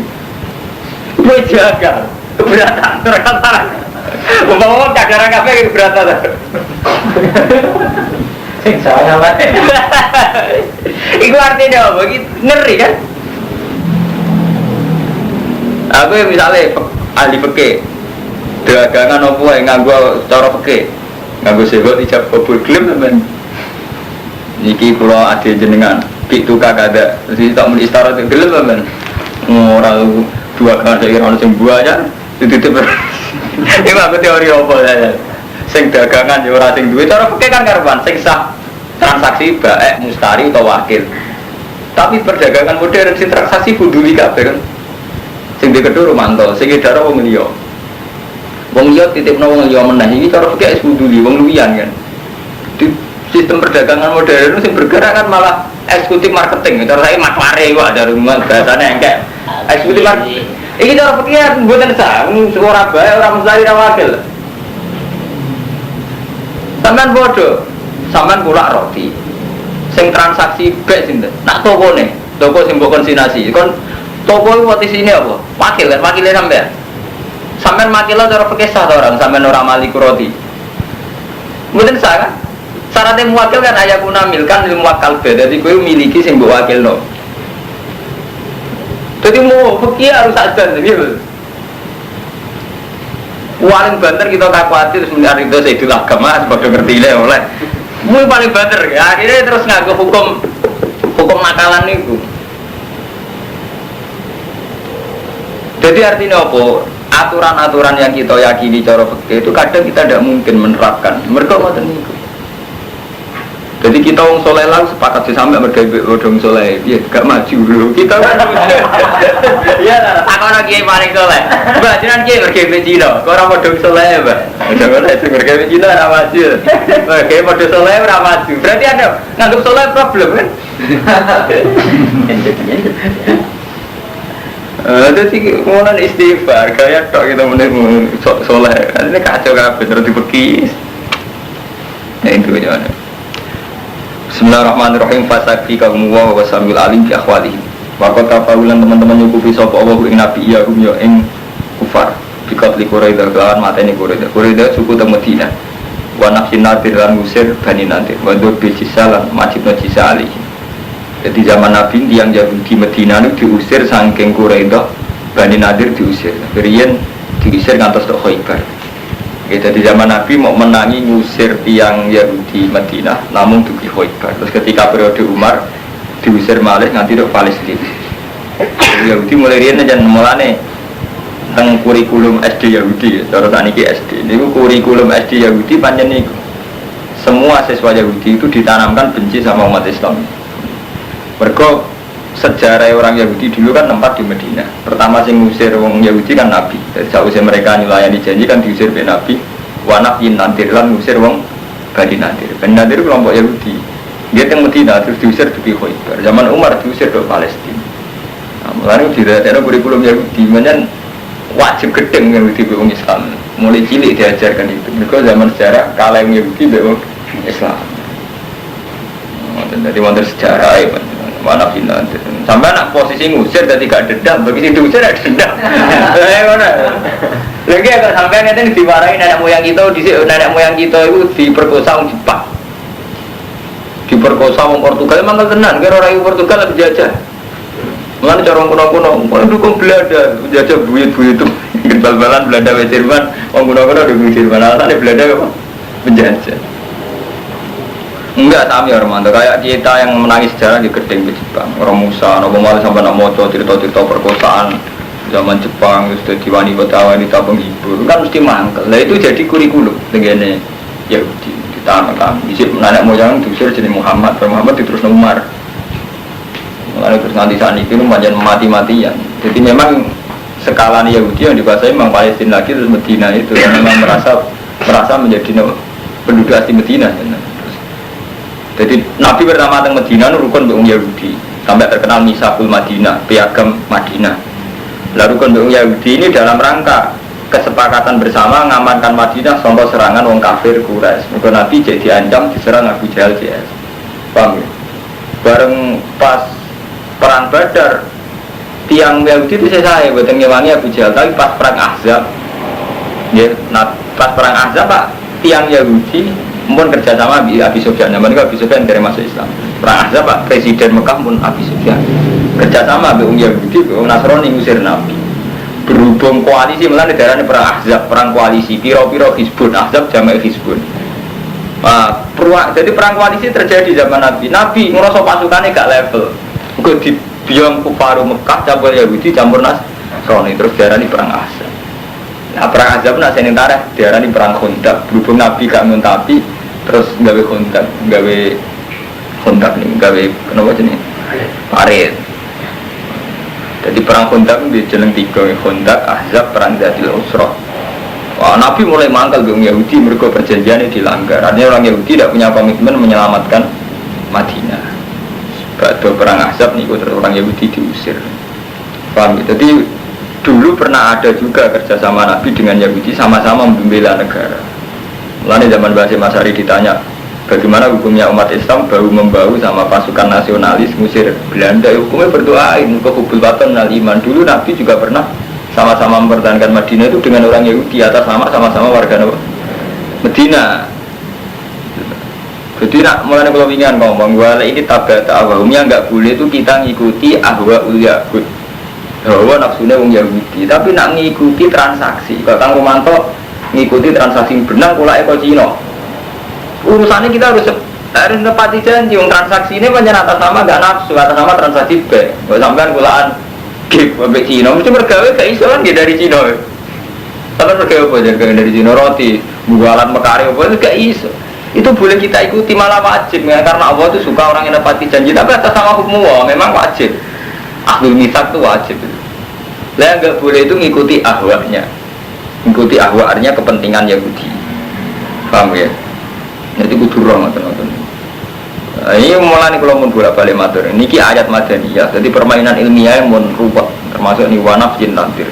Kowe janggal. Keberatan terkata. Umpama cadaran kabeh keberatan. Sing salah wae. Iku artinya apa? Ngeri kan? Aku misalnya ahli fikih, dagangan apa yang nganggo cara fikih, nganggo sebut ijab kabul gelem sampean. Niki kula ade jenengan, pitu kakada, terus tak muni istara gelem sampean. Ora dua kan saya kira ono sing buaya, dititip. Iki aku teori apa ya? Sing dagangan ya ora sing duwe cara fikih kan karuan sing sah transaksi baik mustari atau wakil. Tapi perdagangan modern sing transaksi buduli kabeh kan. Sing dikedhu romanto, sing edar wong liya. Wong liya titipno wong liya meneh iki cara fikih buduli wong luwian kan. Di sistem perdagangan modern sing bergerak kan malah eksekutif marketing. Cara saya maklare kok ada rumah bahasane engke. Eksekutif marketing. Iki cara fikih mboten sah, ora bae ora mustari ora wakil. Sampean bodoh, sampean kulak roti. Sing transaksi bek sinten? Nak tokone, toko sing mbok konsinasi. Kon toko iki posisine apa? Wakil kan, wakile sampean. Sampean makila cara fikih sah orang, sampean ora maliku roti. Mboten sah kan? Syaratnya muwakil kan ayakuna milkan lil muwakkal be. Dadi kowe miliki sing mbok wakilno. Jadi mau fikih harus sadar gitu. Paling banter kita tak khawatir sebenarnya itu saya dulu agama sebagai ngerti lah oleh. Mui paling banter ya akhirnya terus nganggo hukum nakalan itu. Jadi artinya apa? Aturan-aturan yang kita yakini cara fikih itu kadang kita tidak mungkin menerapkan. Mereka ngoten niku. Jadi kita wong soleh lah sepakat sih sampai berdebat wong soleh, dia gak maju dulu. Kita kan, iya lah. Aku lagi paling soleh. Mbak, jangan kiai berdebat Cina. Kau orang wong soleh, mbak. Jangan lah, berdebat Cina orang maju. Kiai wong soleh orang maju. Berarti ada nganggap soleh problem kan? Jadi kemudian istighfar, kayak tok kita menemu soleh. Ini kacau kabeh terus dibekis. Ya itu aja. Bismillahirrahmanirrahim. Fasakfi kaum wa samil alim bi akhwalihi. Waqat kafarulan teman-teman nyukupi sapa Allah ing nabi ya hum ya ing kufar. Bikatli Quraisy lan mateni Quraisy. Quraisy suku te Madinah. Wa nafsin nadir lan musir bani nadir. Wa dur bi cisalan majibna cisa ali. Jadi zaman Nabi yang Yahudi Madinah itu diusir saking Quraisy, Bani Nadir diusir. Kemudian diusir ngantos tok Khaibar. Jadi zaman Nabi mau menangi ngusir tiang Yahudi Madinah, namun dugi Khaibar. Terus ketika periode Umar diusir malih nganti tok Palestina. Yahudi mulai riyen jan mulane teng kurikulum SD Yahudi, cara saniki SD. Niku kurikulum SD Yahudi pancen niku. Semua siswa Yahudi itu ditanamkan benci sama umat Islam. Mergo sejarah orang Yahudi dulu kan tempat di Medina. Pertama sing ngusir wong Yahudi kan Nabi. Dari sausé mereka nyulayani janji kan diusir be Nabi. Wa nafyin nantir lan ngusir wong Bani Nadir. Bani Nadir kelompok Yahudi. Dia teng Medina terus diusir di Khaibar. Zaman Umar diusir ke Palestina. Nah, mulane diratekno kurikulum Yahudi menyen wajib gedeng Yahudi be wong Islam. Mulai cilik diajarkan itu. Mergo zaman sejarah kalah wong Yahudi be wong Islam. Jadi wonten sejarah ya, mana final. Sampai anak posisi ngusir jadi gak dendam, begitu diusir ada dendam. Mana? Lagi agak sampai nanti dimarahin nenek moyang kita, nenek moyang kita itu diperkosa orang Jepang, diperkosa orang Portugal, emang tenan, kira orang Portugal lagi jajah. Mulai cara kuno-kuno, mau dukung Belanda, jajah buyut-buyut itu, bal-balan Belanda ke Jerman, orang kuno-kuno dukung Jerman, alasannya Belanda apa? Penjajah. Enggak sami Armando, kayak kita yang menangis sejarah di gedeng ke Jepang, orang Musa, nopo malah sampai nak moco cerita-cerita perkosaan zaman Jepang, terus jadi wanita penghibur, kan mesti mangkel. Nah itu jadi kurikulum dengan Yahudi ditanamkan. Isi nenek moyang diusir jadi Muhammad diterus Umar. Mulai terus nanti saat itu macam mati-matian. Jadi memang skala Yahudi yang dikuasai memang Palestina lagi terus Medina itu, yang memang merasa menjadi penduduk asli Medina. Jadi Nabi pertama datang Medina rukun dengan Yahudi sampai terkenal Misakul Madinah, piagam Madinah. Lalu rukun dengan Yahudi ini dalam rangka kesepakatan bersama mengamankan Madinah sampai serangan orang kafir Quraisy. Maka Nabi jadi diancam diserang Abu Jahal CS. Paham ya? Bareng pas perang Badar tiang Yahudi itu saya buatan ngewangi Abu Jahal, tapi pas perang Ahzab ya, nah pas perang Ahzab Pak tiang Yahudi pun kerjasama Abi Sufyan, zaman itu Abi Sufyan dari masuk Islam. Perang Ahzab Pak, Presiden Mekah pun Abi Sufyan kerjasama dengan Yahudi, dengan Nasrani ngusir Nabi. Berhubung koalisi malah negaranya perang Ahzab, perang koalisi, piro-piro Hizbun, Ahzab jamak Hizbun. Jadi perang koalisi terjadi zaman Nabi. Nabi ngerasa pasukannya gak level. Gue di biang kufaru Mekah campur Yahudi campur Nasrani, terus diarani perang Ahzab. Nah perang Ahzab nak senentara diarani perang Khandaq. Berhubung Nabi gak nguntapi terus gawe kontak nih gawe kenapa jenis parit. Jadi perang Khandaq di jeneng 3 Khandaq, Ahzab, perang Zatil Usrah. Wah, Nabi mulai mangkal dengan Yahudi mergo perjanjiannya dilanggar. Artinya orang Yahudi tidak punya komitmen menyelamatkan Madinah. Pada perang Ahzab nih terus orang Yahudi diusir. Paham? Jadi dulu pernah ada juga kerjasama Nabi dengan Yahudi sama-sama membela negara. Mulai zaman Basim Asy'ari ditanya bagaimana hukumnya umat Islam bahu-membahu sama pasukan nasionalis ngusir Belanda, hukumnya berdoain ke hubul watan minal iman. Dulu Nabi juga pernah sama-sama mempertahankan Madinah itu dengan orang Yahudi atas nama sama-sama warga Medina. Jadi nak mulai kalau ingin ngomong bahwa ini tabat awamnya nggak boleh itu kita ngikuti ahwa Yahud, bahwa nafsunya wong Yahudi, tapi nak ngikuti transaksi. Kalau Kang Romanto ngikuti transaksi benang kula eko Cina. Urusannya kita harus nepati janji. Wong transaksi ini pancen atas nama gak nafsu, atas nama transaksi B. Kalau sampean kulaan gig sampai Cina, mesti mergawe gak iso kan dari Cina. Sampean mergawe apa jadi dari Cina roti, jualan mekari apa itu gak iso. Itu boleh kita ikuti malah wajib ya, karena Allah itu suka orang yang nepati janji, tapi atas nama hukum Allah memang wajib. Ahlul mitsaq itu wajib. Lah enggak boleh itu ngikuti ahwanya. Mengikuti ahwa artinya kepentingan Yahudi. Paham ya? Jadi kudu roh ngoten-ngoten. Ini mulai kalau mun bolak-balik matur. Niki ayat Madaniyah. Jadi permainan ilmiah yang mun rubah termasuk ni wanaf jin nantir.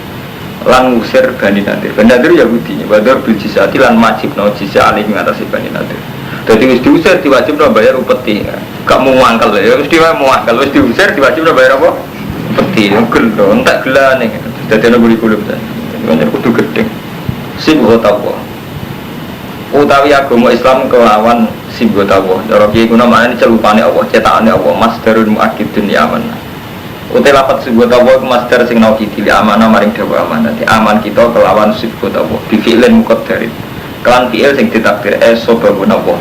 Lan ngusir Bani Nadir. Bani Nadir Yahudi. Badar bil jizati lan majibno jizah alih mengatasi Bani Nadir. Jadi wis diusir diwajibno bayar upeti. Gak mau mangkel ya mesti wae mau mangkel wis diusir diwajibno bayar apa? Upeti. Gelo entek gelane. Dadi ana kurikulum ta. Banyak kudu gedeng sibghatullah utawi agama Islam kelawan sibghatullah cara kiye kuna maknane celupane Allah cetakane Allah masdarun muakkidun ya aman utai lapat sibghatullah masdar sing naukidi li amanah maring dawa amanah di aman kita kelawan sibghatullah bi fi'lin muqaddarin kelan fi'il sing ditakdir sababun Allah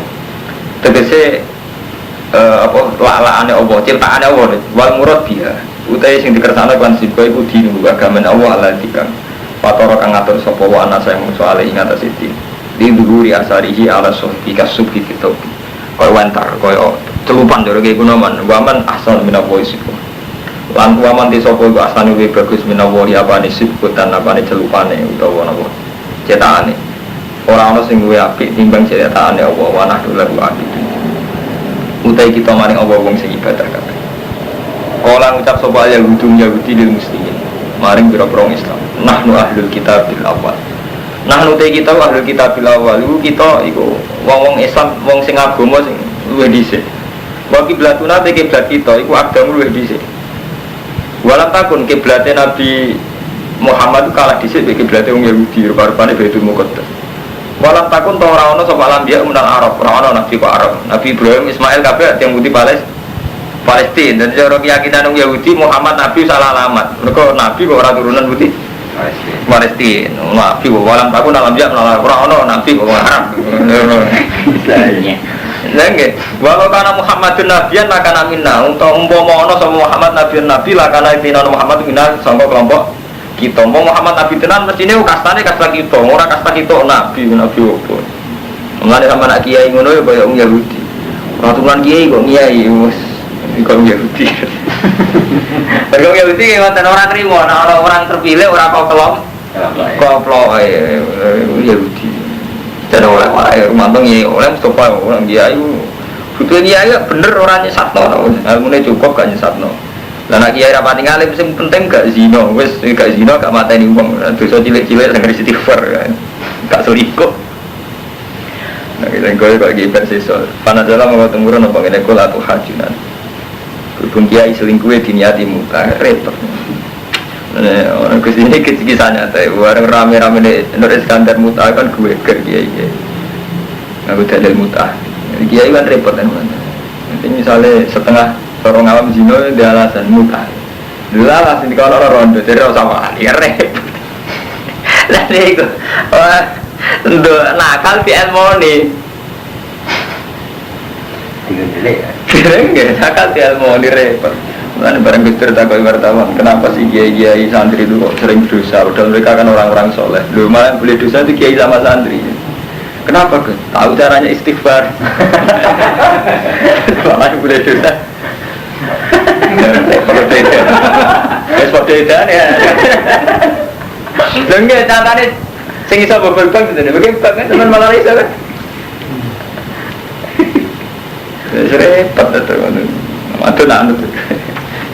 tegese lalaane Allah ciptaane Allah wal murad biha utai sing dikersane kan sibgha iku dinu agama Allah ala dikang Fatoro kang ngatur sapa wa ana saya mungsu alih ing atas iki. Di dhuwuri asarihi ala suhbi kasubhi fitobi. Kaya wantar kaya celupan jare kaya gunaman. Waman asal minawa isiku. Lan waman te sapa iku asane luwih bagus minawa apane sibku tan apane celupane utawa napa. Cetakane. Ora ana sing luwih apik timbang cetakane Allah wa nahdu lahu abid. Utai kita maring Allah wong sing ibadah kabeh. Kala ngucap sapa ya Yahudi lil muslimin. Maring biro-biro Islam. nahnu ahlul kitabil awal. Nahnu te kita ahlul kitabil awal iku kita iku wong-wong Islam wong sing agama sing luwih dhisik. Wa kiblatuna te kiblat kita iku agama luwih dhisik. Walam takun kiblate Nabi Muhammad kalah dhisik mek kiblate wong Yahudi rupa-rupane Baitul Muqaddas. Walam takun ta ora ana sapa lambiya menal Arab, ora ana nabi kok Arab. Nabi Ibrahim, Ismail kabeh yang putih Palestina. Dan cara keyakinan wong Yahudi Muhammad nabi salah alamat. Mergo nabi kok ora turunan putih Palestina. Nabi kok walam takun lambiya menal ora ana nabi kok Arab. Lah nggih, walau kana Muhammadun nabiyan la kana minna. Umpama ana sama Muhammad nabi la kana inna Muhammad minna sangka kelompok kita. Muhammad nabi tenan mestine kastane kasta kita, ora kasta kita nabi opo. Mulane sama nak kiai ngono ya kaya wong Yahudi. Ratusan kiai kok kiai wis kok Yahudi. Mergo Yahudi ngoten ora trimo, ana orang terpilih ora kok kelompok Yahudi. Dan oleh mantong ya oleh Mustafa orang dia itu butuh dia ya bener orangnya satno, ilmunya cukup gak nyesatno. Dan nak kiai rapati ngalim sing penting gak zino, wes gak zino gak mateni wong, dosa cilik-cilik sing istighfar kan, gak selingkuh. Nah kita nggoyo kok iki persisol. Panajala mau temurun apa ngene kula atuh hajunan. Berhubung kiai selingkuhe diniati muta repot. Orang kesini kisahnya teh, orang rame-rame Nur Iskandar muta kan gue kiai, aku dalil muta. Kiai kan repot kan, nanti misalnya setengah orang awam zino dia alasan muta. Dulu alasan kalau orang rondo jadi orang sama ya repot. Lalu itu, untuk nakal di Elmoni. Tidak, nakal di Elmoni repot. Karena barang Gustur takoi wartawan, kenapa sih kiai-kiai santri itu kok sering dosa? Padahal mereka kan orang-orang soleh. Loh malah boleh dosa itu kiai sama santri. Kenapa Gus? Tahu caranya istighfar. Malah boleh dosa. Seperti ya. Loh enggak, caranya sing iso bobol-bol gitu. Bagaimana kan teman malah iso kan? Repot itu kan. Aduh nak anut.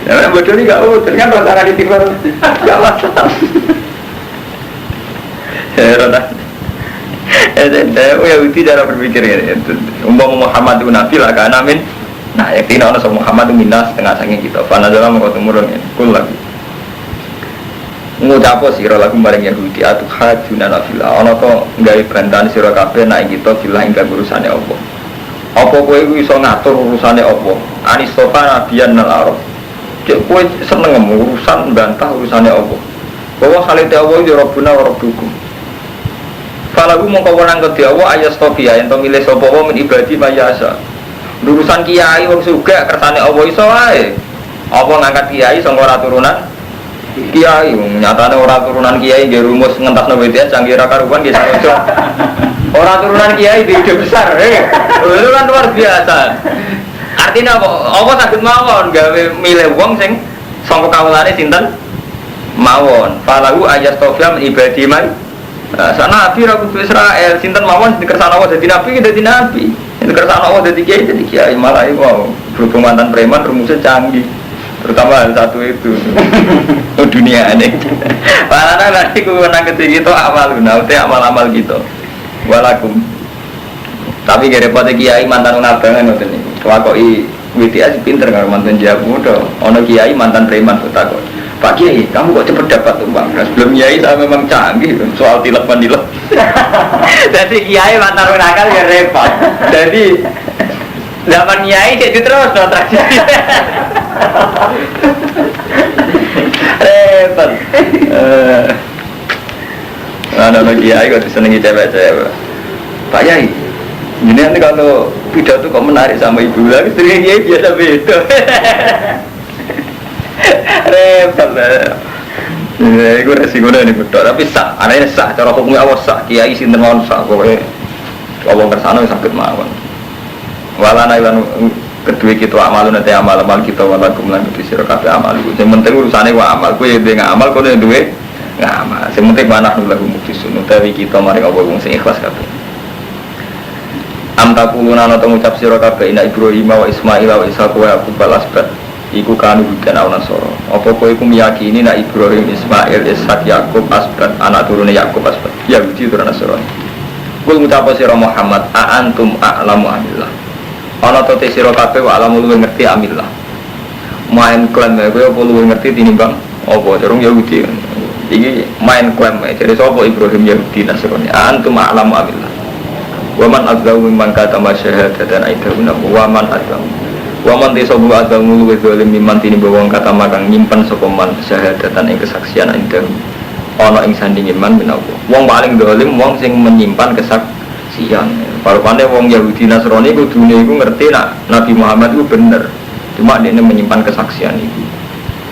Ya bodoh ni gak utuh kan rasa di timur gak masalah. Heran. Yahudi cara berpikir ya. Umpama Muhammad itu nabi lah kan amin. Nah yakti ana sama Muhammad itu minas setengah saking kita. Fana dalam kau temurun ya. Kul lagi. Ngucapo sira lagu bareng Yahudi atuh hajuna fillah. Ana to gawe bantahan sira kabeh nek kita fillah ing urusane Allah. Apa kowe iso ngatur urusane Allah? Anistofa nabiyan nal arab. Cek kowe seneng urusan bantah urusane Allah. Bahwa salite Allah ya Rabbuna wa Rabbukum. Falagu mongko wenang kedhi Allah ayastofia ento milih sapa wae min ibadi mayasa. Urusan kiai wong sugih kersane Allah iso wae. Apa ngangkat kiai sangka ora turunan kiai, nyatane ora turunan kiai nggih rumus ngentasno WTS canggih ra karuan nggih sarojo. Ora turunan kiai di ide besar, itu kan luar biasa. Artinya apa saged mawon gawe milih wong sing sangka kawulane sinten mawon. Falahu ayastofia min ibadi man. Sana nabi ra kudu Israel sinten mawon dikersane Allah dadi nabi dadi nabi. Dikersane Allah dadi kiai malah iku berhubung mantan preman rumusnya canggih. Terutama satu itu dunia ini. Karena nanti kewenangan kecil itu amal gitu. Walakum. Tapi gak repotnya kiai mantan ngabangan ngoten niku. Wakoi WTS pinter karo mantan jawab muda. Ono kiai mantan preman kok. Pak Kiai, kamu kok cepet dapat uang? Nah, sebelum kiai saya memang canggih soal tilep. Jadi kiai mantan nakal ya repot. Jadi zaman kiai jadi terus tradisi. Repot. Ada kiai kok disenengi cewek-cewek. Pak Kiai, ini nanti kalau pidato kok menarik sama ibu lagi, sering kiai biasa beda. Repot lah. Itu resikonya ini betul, tapi sah. Anaknya sah, cara hukumnya awas sah. Kiai sinten mawon sah, pokoknya Allah kersana sakit mawon. Walana ilan kedua kita amal nanti amal kita walakum lan kedua sira kabeh amal. Yang penting urusane wa amal. Kowe dhewe ngamal, kowe duwe ngamal. Sing penting manah lagu muktisun utawi kita mari apa wong sing ikhlas kabeh. Am taquluna ana ngucap sira kabeh ina Ibrahim wa Ismail wa Ishaq wa Yaqub al-asbat. iku kanu bukan ana Nasara. Apa kowe iku meyakini nek Ibrahim, Ismail, Ishak, Yakub, Asbat, anak turune Yakub Asbat. Yahudi turun Nasrani. Kul ngucap sira Muhammad, a antum a'lamu amillah. Ana to te sira kabeh wa alamu luwih ngerti amillah. Main klaim kowe apa luwih ngerti tinimbang apa durung Yahudi. Iki main klaim jadi sapa Ibrahim Yahudi Nasrani. A antum a'lamu amillah. Wa man adzau mimman katama syahadatan aidahuna wa man adzau wa man tisabu adzau luwih zalim mimman tinimbang wong katama kang nyimpen sapa man syahadatan ing kesaksian aidah ana ing sandinge man menawa wong paling zalim wong sing menyimpan kesaksian. Parupane wong Yahudi Nasrani kudune iku ngerti nak Nabi Muhammad itu bener, cuma dia menyimpan kesaksian itu.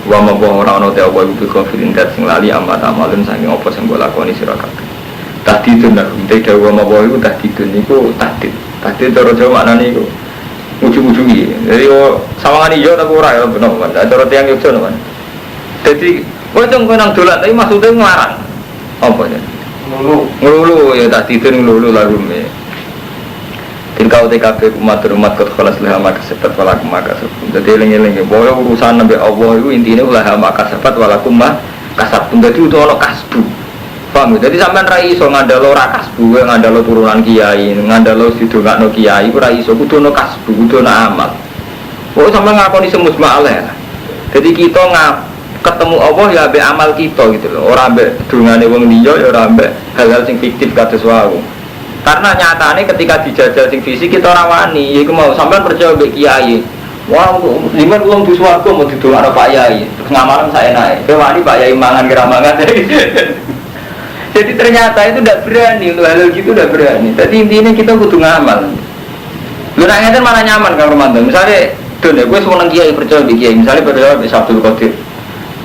Wa ma ora ana te apa iku kafirin dat sing lali amat amalun saking apa sing mbok lakoni sira kabeh. Tahdidun te dawa ma iku tahdidun niku tahdid. Tahdid cara Jawa maknane iku ujung-ujungi. Jadi sawangane yo tapi ora ya bener kan. Cara tiyang yo kan. Dadi kowe nang dolan tapi maksude nglarang. Apa ya? Ngelulu ya tahdidun ngelulu lagu me. Kau TKP umat kot kelas leha maka sepat walakum maka sebut. Jadi lengi-lengi bahwa urusan nabi Allah itu intinya leha maka sepat walakum maka sebut. Jadi itu ono kasbu. Paham? Jadi sampean ra iso ngandalo ra kasbu, ngandalo turunan kiai, ngandalo sidongakno kiai, ora iso kudu ono kasbu, kudu ono amal. Kok sampean ngakoni semus ma'aleh. Jadi kita ketemu Allah ya ambek amal kita gitu loh. Ora ambek dungane wong liya ya ora ambek hal-hal sing fiktif kados wae. Karena nyatane ketika dijajal sing fisik kita ora wani, yaiku mau sampean percaya mbek kiai. Wah, liman wong di swarga mau didongakno Pak Yai, terus ngamalan saya naik. Kowe wani Pak Yai mangan kira mangan. Jadi ternyata itu tidak berani, untuk hal gitu tidak berani. Jadi intinya kita kudu ngamal. Lu nanya malah nyaman Kang Romanto. Misalnya, don ya, gue seneng kiai percaya di kiai. Misalnya percaya di Abdul Qadir.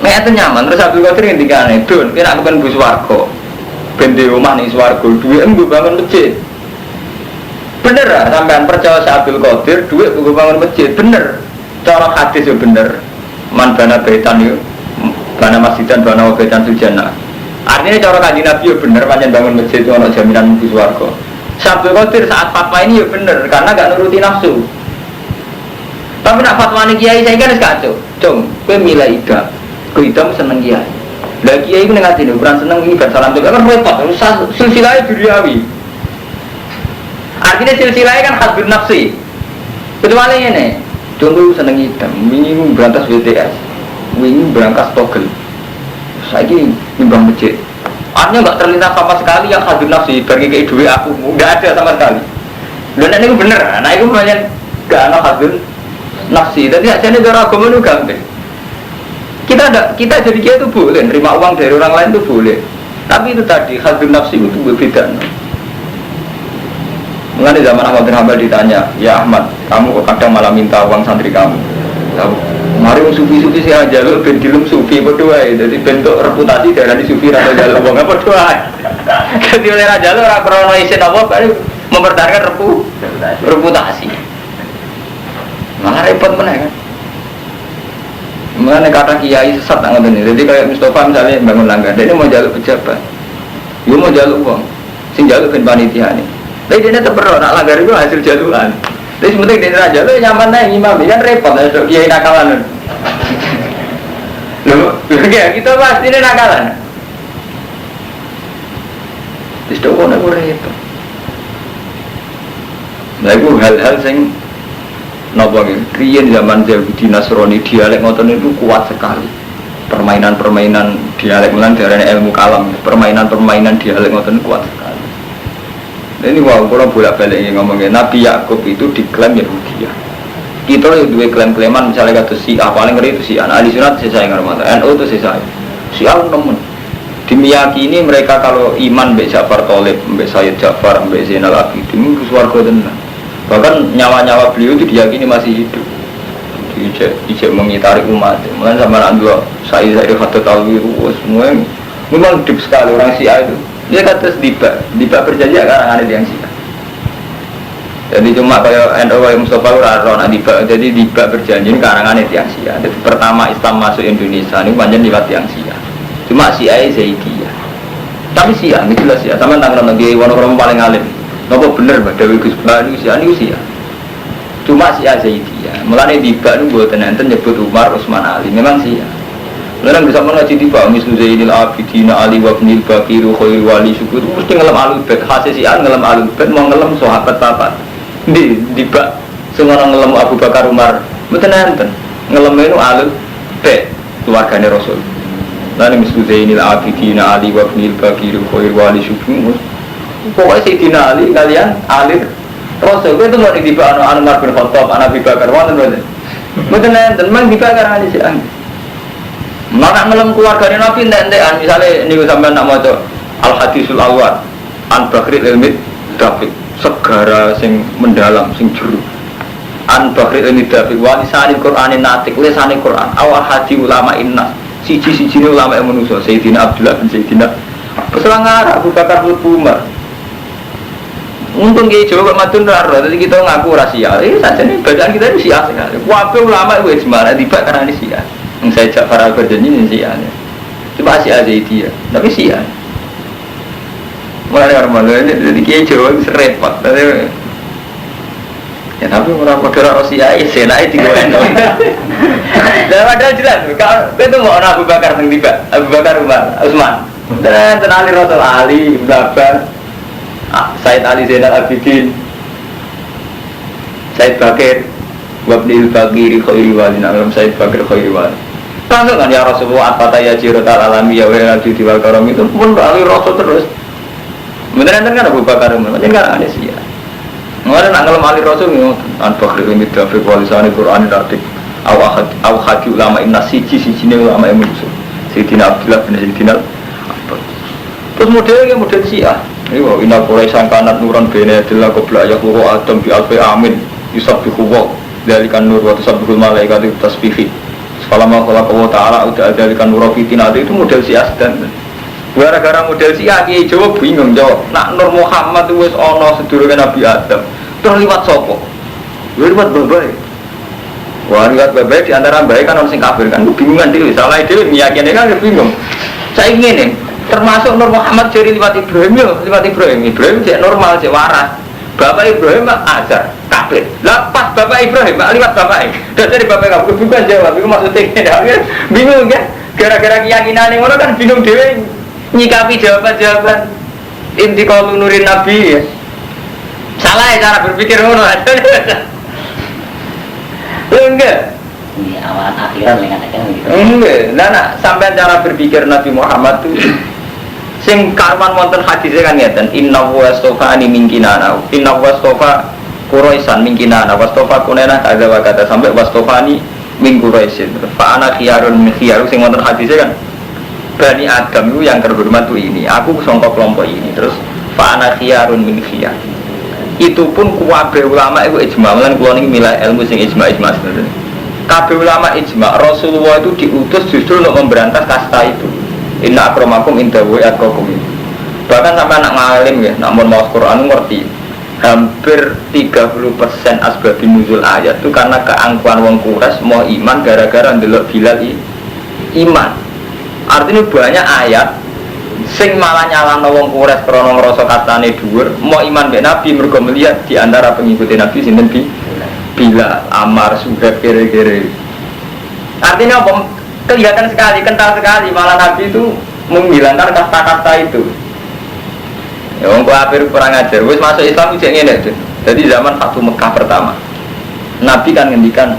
Nek itu nyaman, terus Abdul Qadir yang dikane, don, kita nak bukan bus warga. Bende omah ning swarga duwe nggo bangun masjid. Bener ah sampean percaya si Abdul Qadir duwe nggo bangun masjid, bener. Cara hadis yo bener. Man bana baitan yo bana masjidan bana baitan sujana. Artinya cara kanjeng Nabi yo bener pancen bangun masjid itu ono jaminan mlebu swarga. Si Abdul Qadir saat fatwa ini yo bener karena gak nuruti nafsu. Tapi nak fatwane kiai saya kan wis kacau. Cung, kowe milih ida. Kowe ida seneng kiai. Lah kiai iku ning atine ukuran seneng iki bar salam kan repot, silsilahe duniawi. Artinya silsilahe kan hadbun nafsi. Kecuali ngene, contoh seneng hitam, wingi berantas WTS, wingi berangkas togel. Saiki nimbang masjid. Artinya enggak terlintas sama sekali yang hadbun nafsi, bagi kayak duit aku, enggak ada sama sekali. Dan ini bener, nah itu banyak enggak ada hadbun nafsi. Jadi ajane cara agama itu gampang. Kita jadi kiai itu boleh, nerima uang dari orang lain itu boleh. Tapi itu tadi hadun nafsi itu berbeda. Mengenai zaman Ahmad bin Hanbal ditanya, ya Ahmad, kamu kadang malah minta uang santri kamu. Mari sufi-sufi saya jalur ben dilem sufi berdua, jadi bentuk reputasi dari sufi atau jalur uang berdua. Jadi oleh jalur orang krono isin apa baru mempertahankan reputasi. Malah repot mana kan? Mengenai kata kiai sesat tak ngerti. Jadi kayak Mustafa misalnya bangun langgar, dia mau jaluk pejabat, dia mau jaluk uang, sing jaluk kan panitia nih. Tapi dia tetap berdoa, nak langgar itu hasil jaluan. Jadi sementing dia jaluk nyaman nih imam, kan repot, ada kiai nakalan. Loh, kita pasti ini nakalan. Terus doa nak repot. Nah itu hal-hal sing napa nggih riyen zaman Yahudi Nasrani dialek ngoten itu kuat sekali. Permainan-permainan dialek melan darane ilmu kalam, permainan-permainan dialek ngoten kuat sekali. Ini wow, kalau bolak-balik ngomongin Nabi Yakub itu diklaim Yahudi ya. Kita itu dua klaim-klaiman misalnya kata si A paling ngeri itu si A, ahli sunat si saya ngarmata, NU itu si saya. Si A temen. Dimeyakini mereka kalau iman mbek Ja'far Thalib, mbek Sayyid Ja'far, mbek Zainal Abidin itu swarga tenan. Bahkan nyawa-nyawa beliau itu diyakini masih hidup. Ijek mengitari umat. Mulai sama Andua, saya kata tahu itu semua memang hidup sekali orang Syiah itu. Dia kata tiba berjanji akan ada yang Syiah. Jadi cuma kayak NU Mustafa Uraron tiba, jadi tiba berjanji ini karangan yang Syiah. Jadi pertama Islam masuk Indonesia ini banyak lewat yang Syiah. Cuma Syiah Zaidiyah. Tapi Syiah ini jelas Syiah. Sama tanggal nanti Wonokromo paling alim. Napa bener Mbak Dewi Gus Bani usia ini usia. Cuma si Zaidiyah. Mulane tiba nu mboten enten nyebut Umar, Utsman, Ali. Memang sih ya. Mulane bisa mengaji tiba mislu Zainil Abidin Ali wa ibnil Bakir khairul wali syukur mesti ngelem alul bait khasisian ngelem alul bait mau ngelem sahabat papat. Ndi tiba semua ngelem Abu Bakar Umar. Mboten enten. Ngelem nu alul bait keluargane Rasul. Lalu mislu Zainil Abidin Ali wa ibnil Bakir khairul wali syukur. Pokoknya Sayyidina Ali kalian alir Rasul itu mau ditiba Umar bin Khattab, Abu Bakar, wonten mboten. Mboten enten, memang dibakar ali sih. Mana ngelem keluargane Nabi entek-entekan, misale niku sampean nak maca Al Hadisul Awwal, An Bakhril Ilmi Dafiq, segara sing mendalam, sing jero. An Bakhril Ilmi Dafiq wa lisanil Qur'anin natik, lisane Qur'an, awal hadi ulama innas. Siji-sijine ulama yang manusa, Sayyidina Abdullah bin Sayyidina Peselangar Abu Bakar bin Umar. Untung kayak Jawa Madun raro, jadi kita ngaku rahasia. Saja nih bacaan kita itu Syiah sekali. Wabe ulama itu ijma, tiba karena ini Syiah. Yang saya Ja'far al-Bardani ini Syiah. Cuma Syiah Zaidiyah, tapi Syiah. Mulai normal ini, jadi kayak Jawa itu repot. Ya tapi orang kodara Syiah, senai tiga orang. Dan padahal jelas, kalau itu mau Abu Bakar yang tiba, Abu Bakar Umar, Utsman. Dan Ali Rasul Ali, Bapak. Said Ali Zainal Abidin, Said Bakir, Wabnil Bakiri Khairi Wali, Nabi Said Bakir Khairi Wali. Langsung kan ya Rasulullah At-Fatah ya Jirotal Alami ya Wal Adi Wal Karam itu pun Ali Rasul terus. Beneran kan Abu Bakar macam kan ada sih ya. Mengenai nak ngelam Ali Rasul ni, An Bakir ini Dafiq Walisani Quran Radik, Aw Hadi ulama Inna Siji ni ulama yang musuh. Sayyidina Abdullah bin Sayyidina. Terus modelnya model Syiah. Iwa inna Quraisyan kanat nuran bene adalah qabla yaqulu adam bi alfi amin yusabbihu wa dzalikan nur wa tusabbihul malaikatu tasbihi. Falamma khalaqa wa ta'ala udah dzalikan nur fitinati itu model Syiah dan gara-gara model Syiah Kiai Jawa bingung jawab. Nak Nur Muhammad wis ana sedurunge Nabi Adam. Terus liwat sapa? Liwat babai. Wah, liwat babai di antara bae kan ono sing kafir kan bingungan dhewe. Salah dhewe meyakini kan bingung. Saya ingin termasuk Nur Muhammad jadi lewat Ibrahim cek normal, cek waras. Bapak Ibrahim azar, kafir. Lah pas Bapak Ibrahim lewat bapak. Dan dari bapak kamu bukan jawab, itu maksudnya bingung kan? Gara-gara keyakinan yang orang kan bingung dewe nyikapi jawaban-jawaban inti kalau nurin Nabi ya. Salah ya cara berpikir ngono. Enggak. Ini awalan akhiran dengan gitu. Enggak. Nah, sampai cara berpikir Nabi Muhammad itu sing karwan wonten hadise kan ngeten inna wastofani min kinana inna wastofa Quraisan min kinana wastofa kunena kada wa kata sampai wastofani min Quraisin fa ana khiyarun min khiyar sing wonten hadise kan Bani Adam itu yang terhormat tuh ini aku sangka kelompok ini terus fa ana khiyarun min khiyar itu pun kuwabe ulama itu ijma lan kula niki milah ilmu sing ijma sebenarnya kabeh ulama ijma Rasulullah itu diutus justru untuk memberantas kasta itu. Inna akramakum indahu atqakum. Bahkan sampai anak ngalim ya, namun mau Quran ngerti. Hampir 30% asbabun nuzul ayat itu karena keangkuhan wong Quraisy mau iman gara-gara ndelok Bilal iman. Artinya banyak ayat sing malah nyalahno wong Quraisy krana ngrasa katane dhuwur, mau iman mek Nabi mergo melihat di antara pengikut Nabi sinten Bilal, Ammar, Suhaib kere-kere. Artinya apa? Kelihatan sekali, kental sekali malah Nabi itu menghilangkan kasta-kasta itu. Ya wong kafir kurang ajar. Wis masuk Islam iki ngene itu. Jadi zaman Fatu Mekah pertama. Nabi kan ngendikan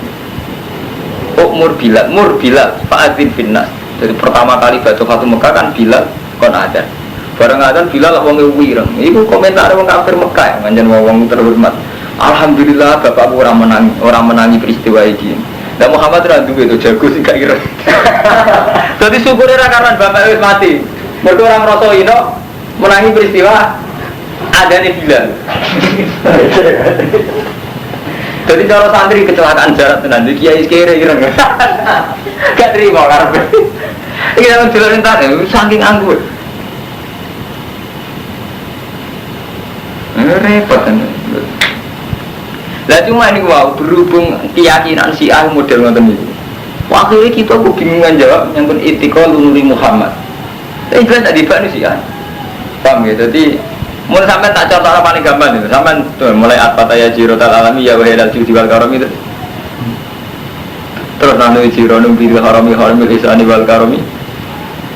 Mur Bilal fa'adzin finnas. Jadi pertama kali Fatu Mekah kan Bilal kon adzan. Bareng adzan Bilal wong wireng. Iku komentar wong kafir Mekah, manjen wong terhormat. Alhamdulillah bapakku orang menangi peristiwa ini. Dan Muhammad randu itu jago sih gak kira. Jadi syukurnya karena bapak itu mati. Mereka orang Rasulullah menangi peristiwa ada nih Bilal. Jadi kalau santri kecelakaan jarak nanti kiai kere kira gak terima karena ini dalam jalan tadi saking anggur. Repot kan. Lah cuma ini wow berhubung keyakinan Syiah model ngoten niku. Akhirnya kita kebingungan jawab nyangkut itikal nuri Muhammad. Tapi jelas tadi Pak Syiah. Paham ya? Jadi Mulai sampai tak contoh paling gampang itu, sampai tuh mulai at-fataya jirotal alami ya wahilal judi wal karomi itu. Terus nanu jironum bil haramil isani wal karomi.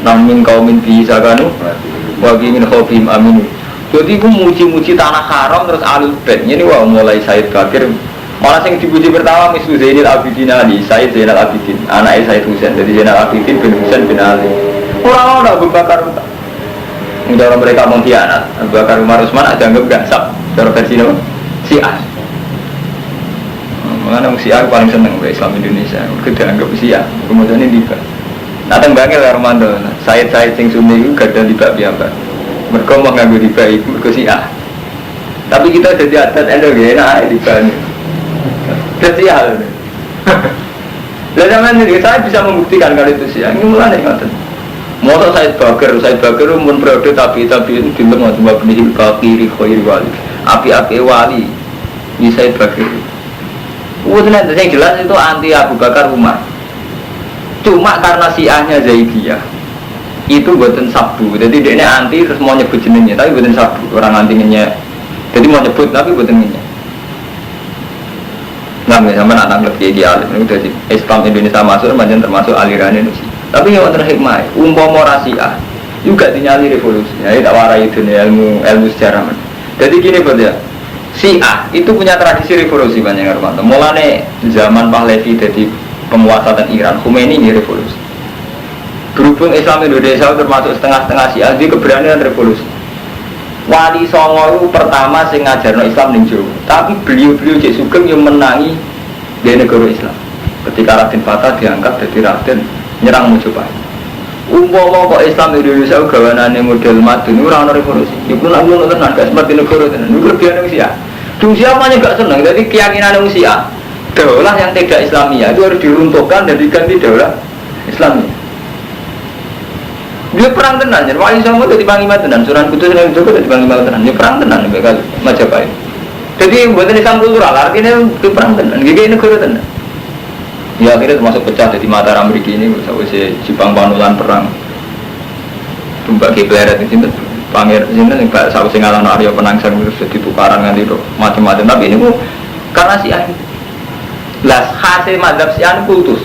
Namin kaumin bi sakanu wa min khofim aminu. Jadi aku muji-muji tanah haram terus alul bait. Ini wah mulai Said Bakir. Malah yang dipuji pertama Mislu Zainal Abidin Ali, Said Zainal Abidin, anaknya Said Husain. Jadi Zainal Abidin bin Husain bin Ali. Orang-orang Abu Bakar. Udah mereka mengkhianat. Abu Bakar Umar Utsman ada anggap gansap. Cara versi apa? Syiah. Mengenai Syiah paling seneng ke Islam Indonesia. Kita anggap Syiah. Kemudian ini tiba. Natang bangil ya Romanto. Said sing Sunni itu gak ada tiba biamba. Mereka mau nganggo tiba itu ke Syiah. Tapi kita jadi adat endogena tiba ini. Jadi hal ini. Dan zaman ini saya bisa membuktikan kalau itu Syiah. Ini mulai ngatain. Motor Said Bakar umum periode tapi itu dilem atau benih bakiri khairi wali api wali ini Said Bakar. Udah yang jelas itu anti Abu Bakar Umar. Cuma karena Syiahnya Zaidiyah itu buatan sabdu. Jadi dia anti terus mau nyebut jenengnya tapi buatan sabdu orang antinya. Jadi mau nyebut tapi buatan jenengnya. Nah, misalnya anak lebih ideal itu dari Islam Indonesia masuk macam termasuk aliran Indonesia. Tapi yang terakhir hikmah, umpama Rasyah juga dinyali revolusi. Ya, tak warai dunia ilmu sejarah. Jadi gini ya, Syiah itu punya tradisi revolusi banyak orang. Mulane zaman Pahlavi jadi penguasa dan Iran, Khomeini ini revolusi. Berhubung Islam Indonesia termasuk setengah-setengah Syiah, dia keberanian revolusi. Wali Songo pertama sing ngajarno Islam ning Jawa, tapi beliau Cek Sugeng yang menangi di negara Islam. Ketika Raden Fatah diangkat jadi Raden nyerang Mojopahit. Umpama kok Islam Indonesia gawanane model madun ora ono revolusi. Iku nak ngono tenan gak seperti negara tenan. Niku lebihane Syiah. Syiah banyak gak seneng. Jadi keyakinan Syiah, daulah yang tidak Islamiyah itu harus diruntuhkan dan diganti daulah Islamiyah. Dia perang tenan, jadi Wali Songo itu dipanglima tenan, Sunan Kudus dan Joko itu dipanglima tenan. Dia perang tenan kali Majapahit. Jadi buatan Islam kultural artinya itu perang tenan. Gigi negara tenan. Ya akhirnya termasuk pecah dari Mataram Amerika ini sampai si Jepang Panulan perang tumbak Kiblaret di sini Pangir di sini nggak sampai singalan Arya Penangsang terus jadi tukaran nanti itu macam-macam tapi ini karena Syiah lah hasil mazhab Syiah kultus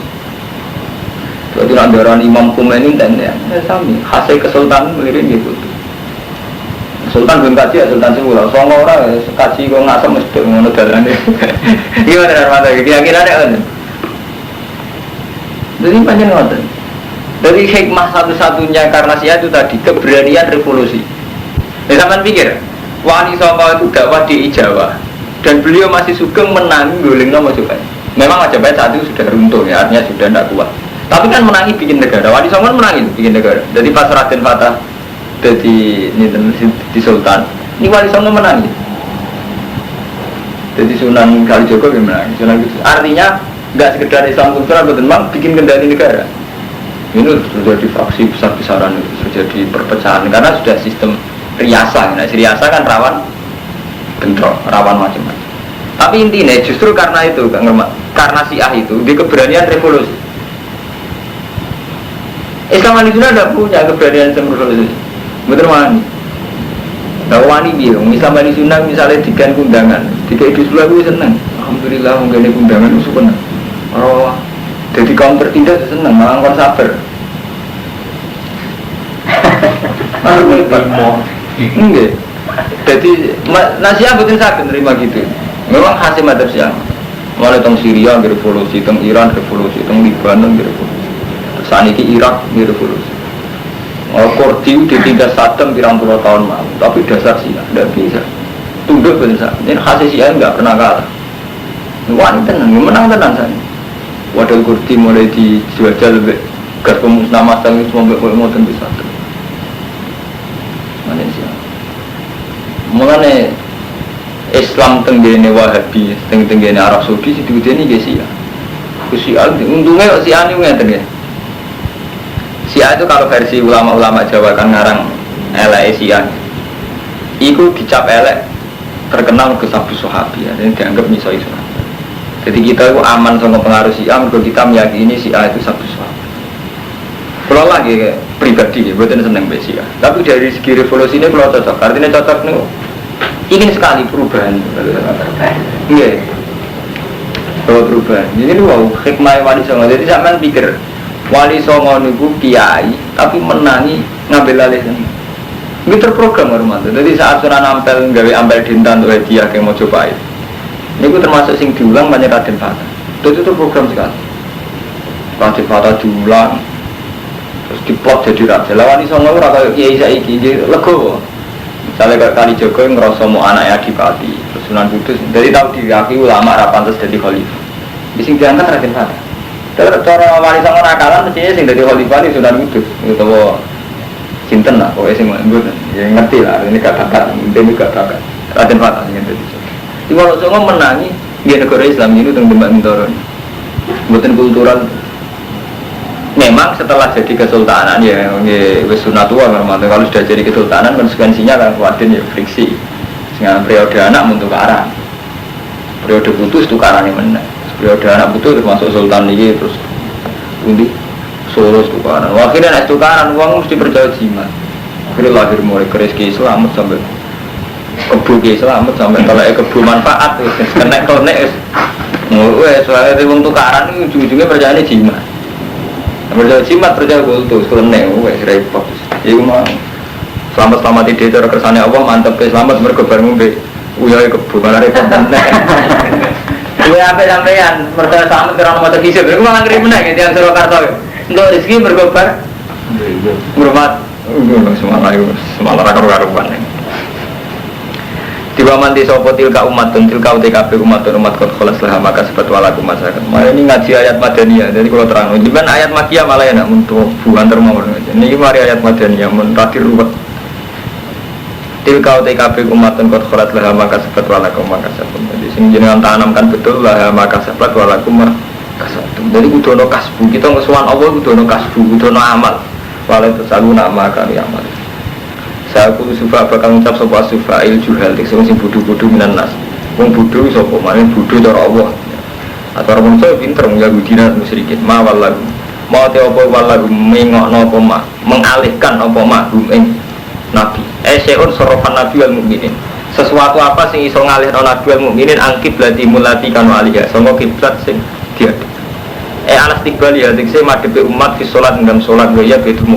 jadi nandaran Imam Khomeini dan ya sami hasil kesultanan melirin gitu Sultan belum kaji ya Sultan Singapura soalnya orang kaji kok ngasam mesti ngono dalane gimana Armada keyakinannya kan. Jadi banyak ngoten. Dari hikmah satu-satunya karena Syiah itu tadi keberanian revolusi. Ya sampean pikir, Wali Songo itu dakwah di Jawa dan beliau masih sugeng menangi golengno Majapahit. Memang Majapahit saat itu sudah runtuh ya, artinya sudah tidak kuat. Tapi kan menangi bikin negara. Wali Songo menangi bikin negara. Jadi pas Raden Fatah jadi di Sultan, ini Wali Songo menangi. Jadi Sunan Kalijogo yang menangi. Artinya nggak sekedar Islam kultural, betul memang bikin kendali negara. Ini terjadi fraksi besar-besaran, terjadi perpecahan karena sudah sistem riasa. Nah, riasa kan rawan bentrok, rawan macam-macam. Tapi intinya justru karena itu, karena Syiah itu di keberanian revolusi. Islam Indonesia tidak punya keberanian revolusi. Betul wani. Nah, wani dia, Islam Indonesia misalnya dikan kundangan, tiga itu selalu senang. Alhamdulillah mengenai kundangan itu senang. Oh, jadi kaum tertindas senang, malah kon sabar. Enggak. Jadi Syiah betul sakit menerima gitu. Memang hasil madzhab Syiah. Mulai teng Syria revolusi, teng Iran revolusi, teng Libanon revolusi. Saat ini Irak revolusi. Kurdi ditindas Saddam 30 tahun lalu, tapi dasar Syiah tidak bisa. Tunduk betul sakit. Ini hasil Syiah nggak pernah kalah. Wah, tenang, menang tenang saja. Wadah Kurdi mulai dijajal lebih gas pemusnah masal itu sampai mau tentu satu. Malaysia. Mulane Islam tenggene Wahabi, tenggene Arab Saudi situ ini guys ya. Syiah untungnya Syiah ini ngeten ya. Syiah itu kalau versi ulama-ulama Jawa kan ngarang elek Syiah. Iku dicap elek terkenal ke sabu Sahabi ya, dan dianggap misoi Sahabi. Jadi kita itu aman sama pengaruh Syiah, kalau kita meyakini Syiah itu satu sahabat. Kalau lagi pribadi, buatan seneng besi ya. Tapi dari segi revolusi ini kalau cocok, artinya cocok nih ingin sekali perubahan. Iya, kalau perubahan. Jadi wow, hikmah wali songo. Jadi sampean pikir wali songo niku kiai, tapi menangi ngambil alih ini. Ini terprogram Romanto. Jadi saat Sunan Ampel gawe Ampel Dinten untuk hadiah yang mau coba itu. Ini termasuk sing diulang banyak Raden Fata. Itu program sekali. Raden Fata diulang. Terus diplot jadi raja. Lawan iso ngono ora kaya kiai saiki lego. Misale kaya Kalijaga ngrasa mau anake adipati, terus Sunan Kudus dadi tau diakui ulama ra pantes dadi khalifah. Sing diangkat Raden Fata. Terus cara wali songo nakalan mestinya sing dadi khalifah iki Sunan Kudus utawa sinten lah pokoke sing nggon. Ya ngerti lah ini kata-kata, ini kata-kata. Raden Fata sing dadi. Di Wali Songo menangi di negara Islam ini teng Demak Bintoro. Mboten kultural. Memang setelah jadi kesultanan ya wis sunatullah Romanto. Kalau sudah jadi kesultanan konsekuensinya kan kuatin ya friksi. Dengan periode anak untuk arah. Periode putus tukarannya menang. Periode anak putus termasuk sultan ini terus undi Solo tukaran. Akhirnya nek tukaran uang mesti percaya jimat. Akhirnya lahir mulai rezeki selamat sampai kebu selamat sampai telek kebu manfaat wis kena konek wis. Wes soalnya wong tukaran ujung-ujungnya percayane jimat. Percaya jimat, percaya kultus, keleneng, wes repot. Iku mah selamat ide cara kersane Allah mantep ke selamat mergo bar ngombe uyahe kebo malah repot tenan. Kuwi ape sampean percaya selamat karo mata kisah, iku malah ngeri meneh tiyang Surakarta. Untuk rezeki mergo bar ngurmat semalah karo-karuan. Diwaman di sopo tilka umatun tilka UTKB umatun umat kot kholas lah maka sebat walaku masyarakat. Ini ngaji ayat Madaniyah. Jadi kalau terang, dimana ayat Makiyah malah enak untuk bukan termawar. Ini mari ayat Madaniyah mentraktir ruwet. Tilka UTKB umatun kot kholas lah maka sebat walaku maka sebat. Jadi sing jenengan tanamkan betul lah maka sebat walaku maka sebat. Jadi kudono kasbu kita ngesuan Allah kudono kasbu kudono amal. Walau tersalu nama kali amal. Saya kudu sufa bakal ngucap sopa sufa il juhal sing bodoh-bodoh minan nas. Wong bodoh sapa maring bodoh cara Allah. Atau orang saya pinter Yahudina musyrikin ma wallahu. Mau te apa wallahu mengokno apa ma mengalihkan apa ma ing nabi. Seun sorofan nabi wal mukminin. Sesuatu apa sing iso ngalihno nabi wal mukminin angkib lati mulati kanu aliyah. Sanga kiblat sing dia. Alas tigbali ya dikse madhepe umat fi salat ngam salat wa ya betul